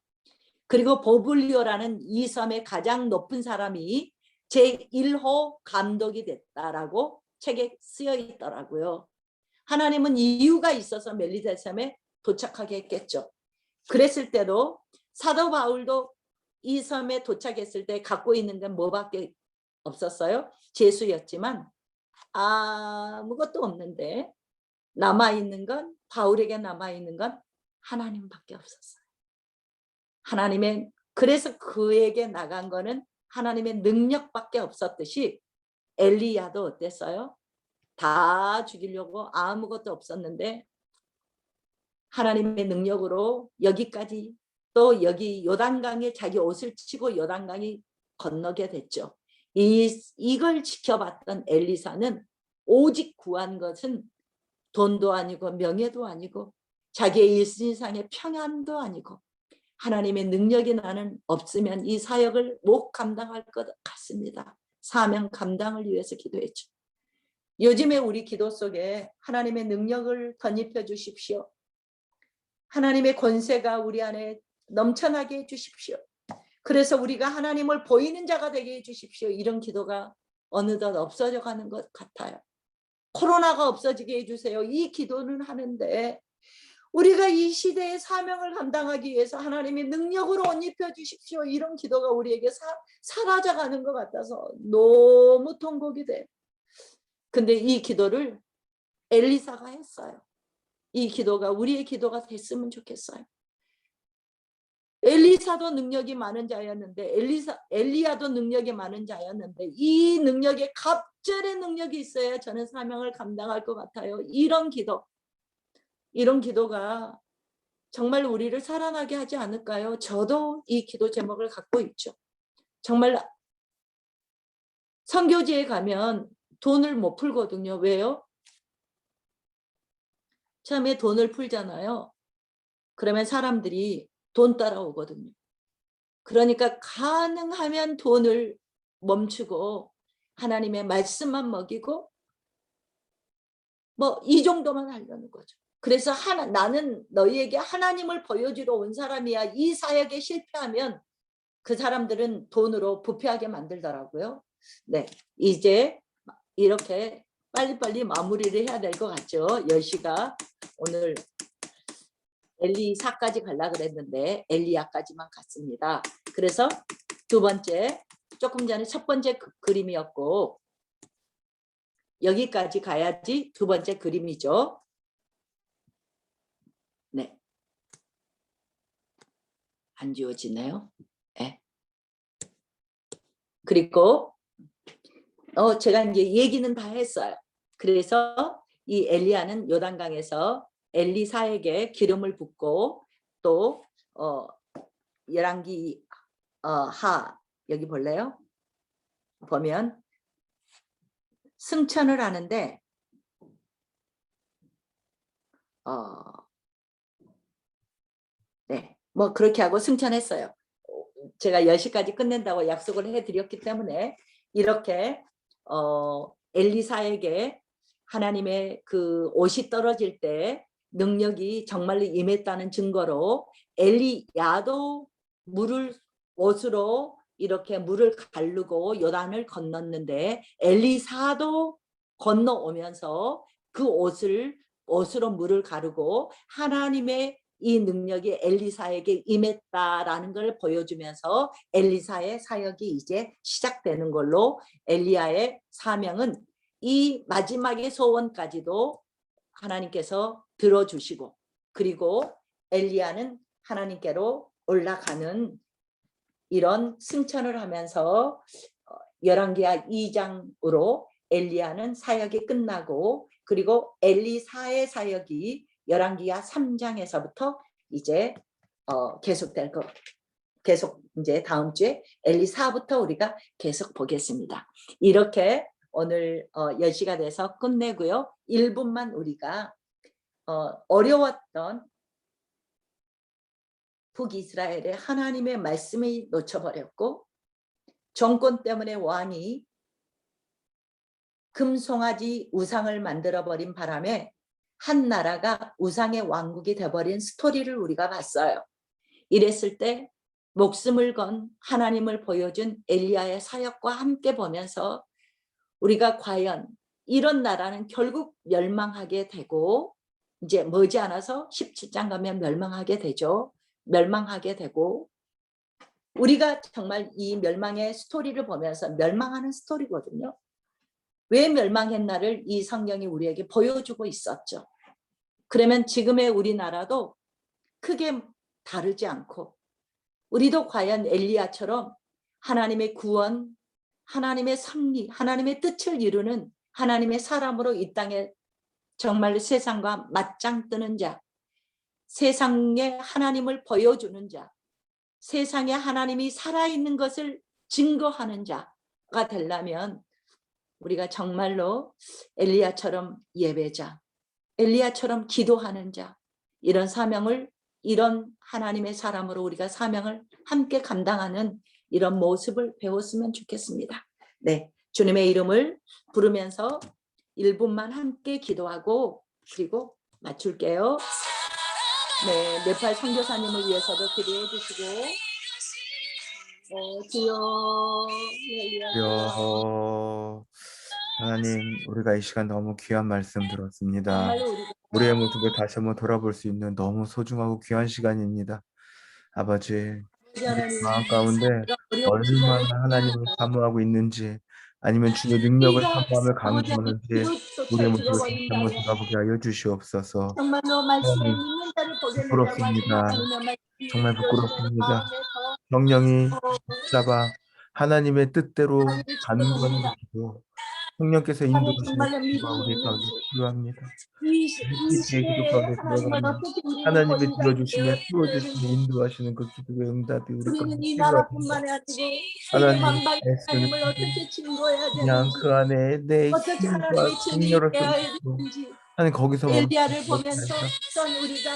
그리고 보블리오라는 이 섬의 가장 높은 사람이 제1호 감독이 됐다라고 책에 쓰여 있더라고요. 하나님은 이유가 있어서 멜리데 섬에 도착하게 했겠죠. 그랬을 때도 사도 바울도 이 섬에 도착했을 때 갖고 있는 건 뭐밖에 없었어요? 제수였지만 아무것도 없는데 남아있는 건 바울에게 남아있는 건 하나님밖에 없었어요. 하나님의 그래서 그에게 나간 거는 하나님의 능력밖에 없었듯이 엘리야도 어땠어요? 다 죽이려고 아무것도 없었는데 하나님의 능력으로 여기까지 또 여기 요단강에 자기 옷을 치고 요단강이 건너게 됐죠. 이걸 지켜봤던 엘리사는 오직 구한 것은 돈도 아니고 명예도 아니고 자기의 일신상의 평안도 아니고 하나님의 능력이 나는 없으면 이 사역을 못 감당할 것 같습니다. 사명 감당을 위해서 기도했죠. 요즘에 우리 기도 속에 하나님의 능력을 덧입혀 주십시오. 하나님의 권세가 우리 안에 넘쳐나게 해주십시오. 그래서 우리가 하나님을 보이는 자가 되게 해주십시오. 이런 기도가 어느덧 없어져 가는 것 같아요. 코로나가 없어지게 해주세요. 이 기도는 하는데 우리가 이 시대의 사명을 감당하기 위해서 하나님의 능력으로 옷 입혀 주십시오. 이런 기도가 우리에게 사라져가는 것 같아서 너무 통곡이 돼. 근데 이 기도를 엘리사가 했어요. 이 기도가 우리의 기도가 됐으면 좋겠어요. 엘리사도 능력이 많은 자였는데 엘리야도 능력이 많은 자였는데 이 능력에 갑절의 능력이 있어야 저는 사명을 감당할 것 같아요. 이런 기도가 정말 우리를 살아나게 하지 않을까요? 저도 이 기도 제목을 갖고 있죠. 정말 선교지에 가면 돈을 못 풀거든요. 왜요? 처음에 돈을 풀잖아요. 그러면 사람들이 돈 따라오거든요. 그러니까 가능하면 돈을 멈추고 하나님의 말씀만 먹이고 뭐 이 정도만 하려는 거죠. 그래서 나는 너희에게 하나님을 보여주러 온 사람이야. 이 사역에 실패하면 그 사람들은 돈으로 부패하게 만들더라고요. 네, 이제 이렇게 빨리빨리 마무리를 해야 될 것 같죠. 10시가 오늘 엘리사까지 가려고 그랬는데 엘리야까지만 갔습니다. 그래서 두 번째, 조금 전에 첫 번째 그림이었고 여기까지 가야지 두 번째 그림이죠. 네. 안 지워지네요. 네. 그리고 제가 이제 얘기는 다 했어요. 그래서 이 엘리야는 요단강에서 엘리사에게 기름을 붓고 또 열왕기 하 여기 볼래요? 보면 승천을 하는데 네, 뭐 그렇게 하고 승천했어요. 제가 10시까지 끝낸다고 약속을 해드렸기 때문에 이렇게 엘리사에게 하나님의 그 옷이 떨어질 때 능력이 정말로 임했다는 증거로 엘리야도 옷으로 이렇게 물을 가르고 요단을 건넜는데 엘리사도 건너오면서 그 옷으로 물을 가르고 하나님의 이 능력이 엘리사에게 임했다라는 걸 보여주면서 엘리사의 사역이 이제 시작되는 걸로 엘리야의 사명은 이 마지막의 소원까지도 하나님께서 들어주시고 그리고 엘리야는 하나님께로 올라가는 이런 승천을 하면서 열왕기하 2장으로 엘리야는 사역이 끝나고 그리고 엘리사의 사역이 열왕기하 3장에서부터 이제 계속될 거 계속 이제 다음 주에 엘리사부터 우리가 계속 보겠습니다. 이렇게 오늘 10시가 돼서 끝내고요. 1분만 우리가 어려웠던 북이스라엘의 하나님의 말씀이 놓쳐버렸고 정권 때문에 왕이 금송아지 우상을 만들어버린 바람에 한 나라가 우상의 왕국이 돼버린 스토리를 우리가 봤어요. 이랬을 때 목숨을 건 하나님을 보여준 엘리야의 사역과 함께 보면서 우리가 과연 이런 나라는 결국 멸망하게 되고 이제 머지않아서 17장 가면 멸망하게 되죠. 멸망하게 되고 우리가 정말 이 멸망의 스토리를 보면서 멸망하는 스토리거든요. 왜 멸망했나를 이 성경이 우리에게 보여주고 있었죠. 그러면 지금의 우리나라도 크게 다르지 않고 우리도 과연 엘리야처럼 하나님의 구원, 하나님의 섭리, 하나님의 뜻을 이루는 하나님의 사람으로 이 땅에 정말 세상과 맞짱 뜨는 자, 세상에 하나님을 보여주는 자, 세상에 하나님이 살아있는 것을 증거하는 자가 되려면 우리가 정말로 엘리야처럼 예배자, 엘리야처럼 기도하는 자, 이런 사명을 이런 하나님의 사람으로 우리가 사명을 함께 감당하는 이런 모습을 배웠으면 좋겠습니다. 네, 주님의 이름을 부르면서 1분만 함께 기도하고 그리고 마칠게요. 네, 네팔 선교사님을 위해서도 기도해 주시고 주여 하나님, 우리가 이 시간 너무 귀한 말씀 들었습니다. 정말로 우리가 우리의 모습을 다시 한번 돌아볼 수 있는 너무 소중하고 귀한 시간입니다. 아버지, 우리 마음 가운데 얼마나 하나님을 사모하고 있는지 아니면 주의 능력을 사모하며 강조하는지 우리의 모습을 다시 한번 돌아보게 하여 주시옵소서. 정말로 말씀을 하나님, 믿는 자를 보게 부끄럽습니다. 하나님의 정말 부끄럽습니다. 마음에서 성령이 붙잡아 하나님의 뜻대로 가는 것은 기도, 성령께서 인도하시는 정말로 기도가 우리 믿음이 가운데 있는지 필요합니다. 이 깊이 기도 가운데 들어가면 하나님이 들어주시며 풀어주시며 인도하시는 그 기도의 응답이 우리 가운데 우리는 이 필요합니다. 나라뿐만이 아니고 세계 하나님 만방의 말씀을 하나님을 어떻게 증거해야 그냥 되는지 그 안에 내 어떻게 힘과 하나님의 증인이 능력을 되어야 쏟고 되는지 하나님 거기서 엘리야를 멈추지 보면서 못하여 어떤 우리가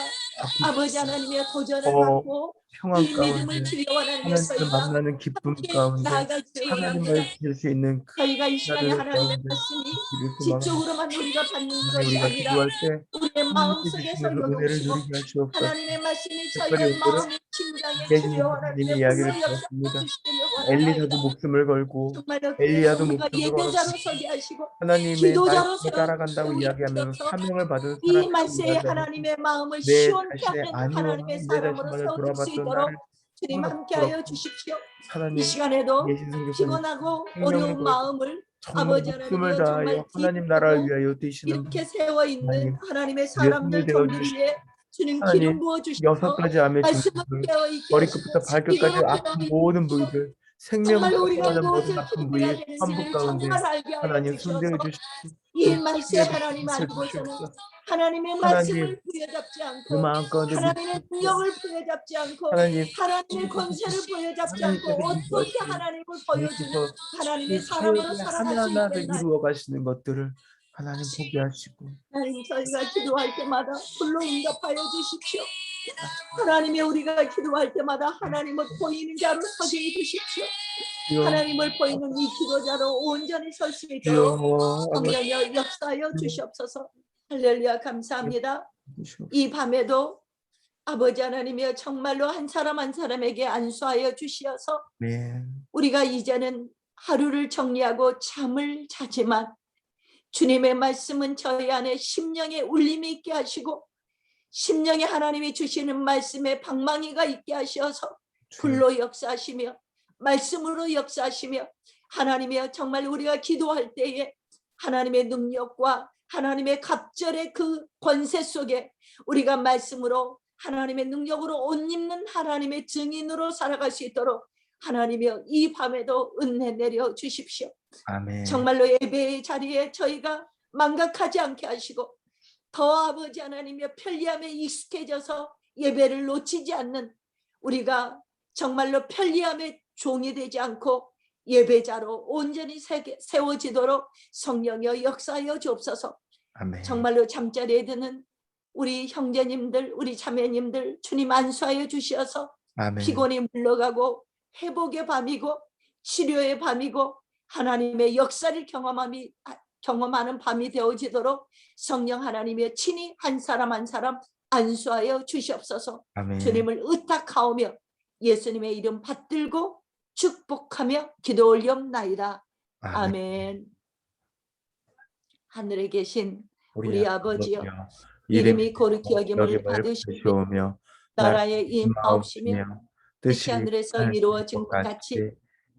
아버지 하나님의 도전을 더 받고 평안 이 믿음을 가운데 주여 하나님의 하나님을 저희가 만나는 기쁨 함께 가운데 나아가기를 원합니다. 하나님을 질 수 있는 그 저희가 이 시간에 나라를 하나님의 가운데 말씀이 길을 소망합니다. 지적으로만 우리가 받는 것이 우리가 아니라 기도할 때 우리의 마음속에서 주시는 그 은혜를 열어오시고 누리게 하시옵소서. 하나님의 말씀이 특별히 저희의 오늘은 마음의 심장에 계신 주여 하나님의 하나님의 이야기를 불로 들었습니다. 역사해 주시기를 엘리사도 원합니다. 목숨을 걸고 정말로 엘리야도 우리가 목숨을 걸었고 예배자로 서게 하시고 하나님의 기도자로 말씀을 따라간다고 서게 이야기하면서 하셔서 사명을 받은 이 사람이 말씀에 이야기하면서 하나님의 마음을 내 시원케 자신의 하는 아니와 하나님의 내 사람으로 자신만을 세워질 수 돌아봤던 있도록 나를 주님 너무나 함께하여 부끄럽고 주십시오. 이 하나님 시간에도 계신 성교사님 피곤하고 생명을 어려운 걸고 마음을 정말 아버지 목숨을 하나님이여 정말 다하여 하나님 나라를 기도하고 위하여 뛰시는 이렇게 세워 있는 하나님 하나님의 우리의 손을 사람들 되어 종들 주시고 위에 주님 기름 하나님 부어 주셔서 6가지 암의 말씀을 증상들 깨어 있게 머리끝부터 하시고 발끝까지 이거로 아픈 기도하게 모든 하시고 부위들 생명을 정말로 우리가 걱정하는 모든 무엇을 아픈 기도해야 부위 환부 되는지를 가운데 정말 알게 하여 하나님 주셔서 손대어 주시고 이 말씀 하나님 알고서는 하나님의 말씀을 부여잡지 그 않고 마음 가운데 하나님의 능력을 부여잡지 않고 하나님 하나님의 권세를 부여잡지 않고 어떻게 하나님을 보여주는 하나님의 이 사람으로 사역의 살아갈 수 하나하나를 있겠나요? 이루어 가시는 것들을 하나님 포기하시고 하나님 저희가 기도할 때마다 불로 응답하여 주십시오. 하나님의 우리가 기도할 때마다 하나님을 보이는 자로 서게 해주십시오. 하나님을 보이는 이 기도자로 온전히 설 수 있도록 성령여 역사하여 주시옵소서. 할렐루야 감사합니다. 이 밤에도 아버지 하나님이여 정말로 한 사람 한 사람에게 안수하여 주시어서 네. 우리가 이제는 하루를 정리하고 잠을 자지만 주님의 말씀은 저희 안에 심령에 울림이 있게 하시고 심령에 하나님이 주시는 말씀에 방망이가 있게 하셔서 불로 역사하시며 말씀으로 역사하시며 하나님이여 정말 우리가 기도할 때에 하나님의 능력과 하나님의 갑절의 그 권세 속에 우리가 말씀으로 하나님의 능력으로 옷 입는 하나님의 증인으로 살아갈 수 있도록 하나님이여 이 밤에도 은혜 내려 주십시오. 아멘. 정말로 예배의 자리에 저희가 망각하지 않게 하시고 더 아버지 하나님의 편리함에 익숙해져서 예배를 놓치지 않는 우리가 정말로 편리함의 종이 되지 않고 예배자로 온전히 세워지도록 성령여 역사하여 주옵소서. 아멘. 정말로 잠자리에 드는 우리 형제님들 우리 자매님들 주님 안수하여 주시어서 아멘. 피곤이 물러가고 회복의 밤이고 치료의 밤이고 하나님의 역사를 경험하는 밤이 되어지도록 성령 하나님의 친히 한 사람 한 사람 안수하여 주시옵소서. 아멘. 주님을 의탁하오며 예수님의 이름 받들고 축복하며 기도 올리옵나이다. 아멘. 하늘에 계신 우리 아버지여 이름이 거룩히 여김을 받으시며 나라의 임하옵시며 뜻이 하늘에서 이루어진 것 같이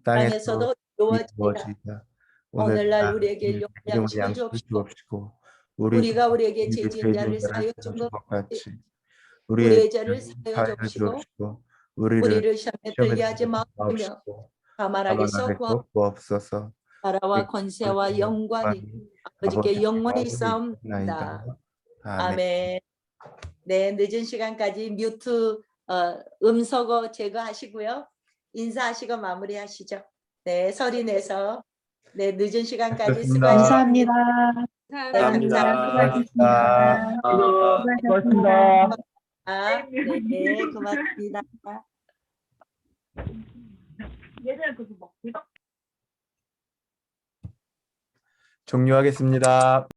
땅에서도 이루어지리라. 오늘날 우리에게 용량식을 주옵시고 우리가 우리에게 죄진 자를 사하여 준 것 같이 우리의 죄를 사하여 주옵시고 우리를 시험에 들게 하지 마옵시며 다만 악에서 구하옵소서. 나라와 권세와 영광이 아버지께 영원히 있사옵나이다. 아멘. 네, 늦은 시간까지 뮤트 음소거 제거하시고요. 인사하시고 마무리하시죠. 네, 서리 내서 네, 늦은 시간까지 수고하셨습니다. 감사합니다. 감사합니다. 수고하셨습니다. 네, 고맙습니다. 종료하겠습니다.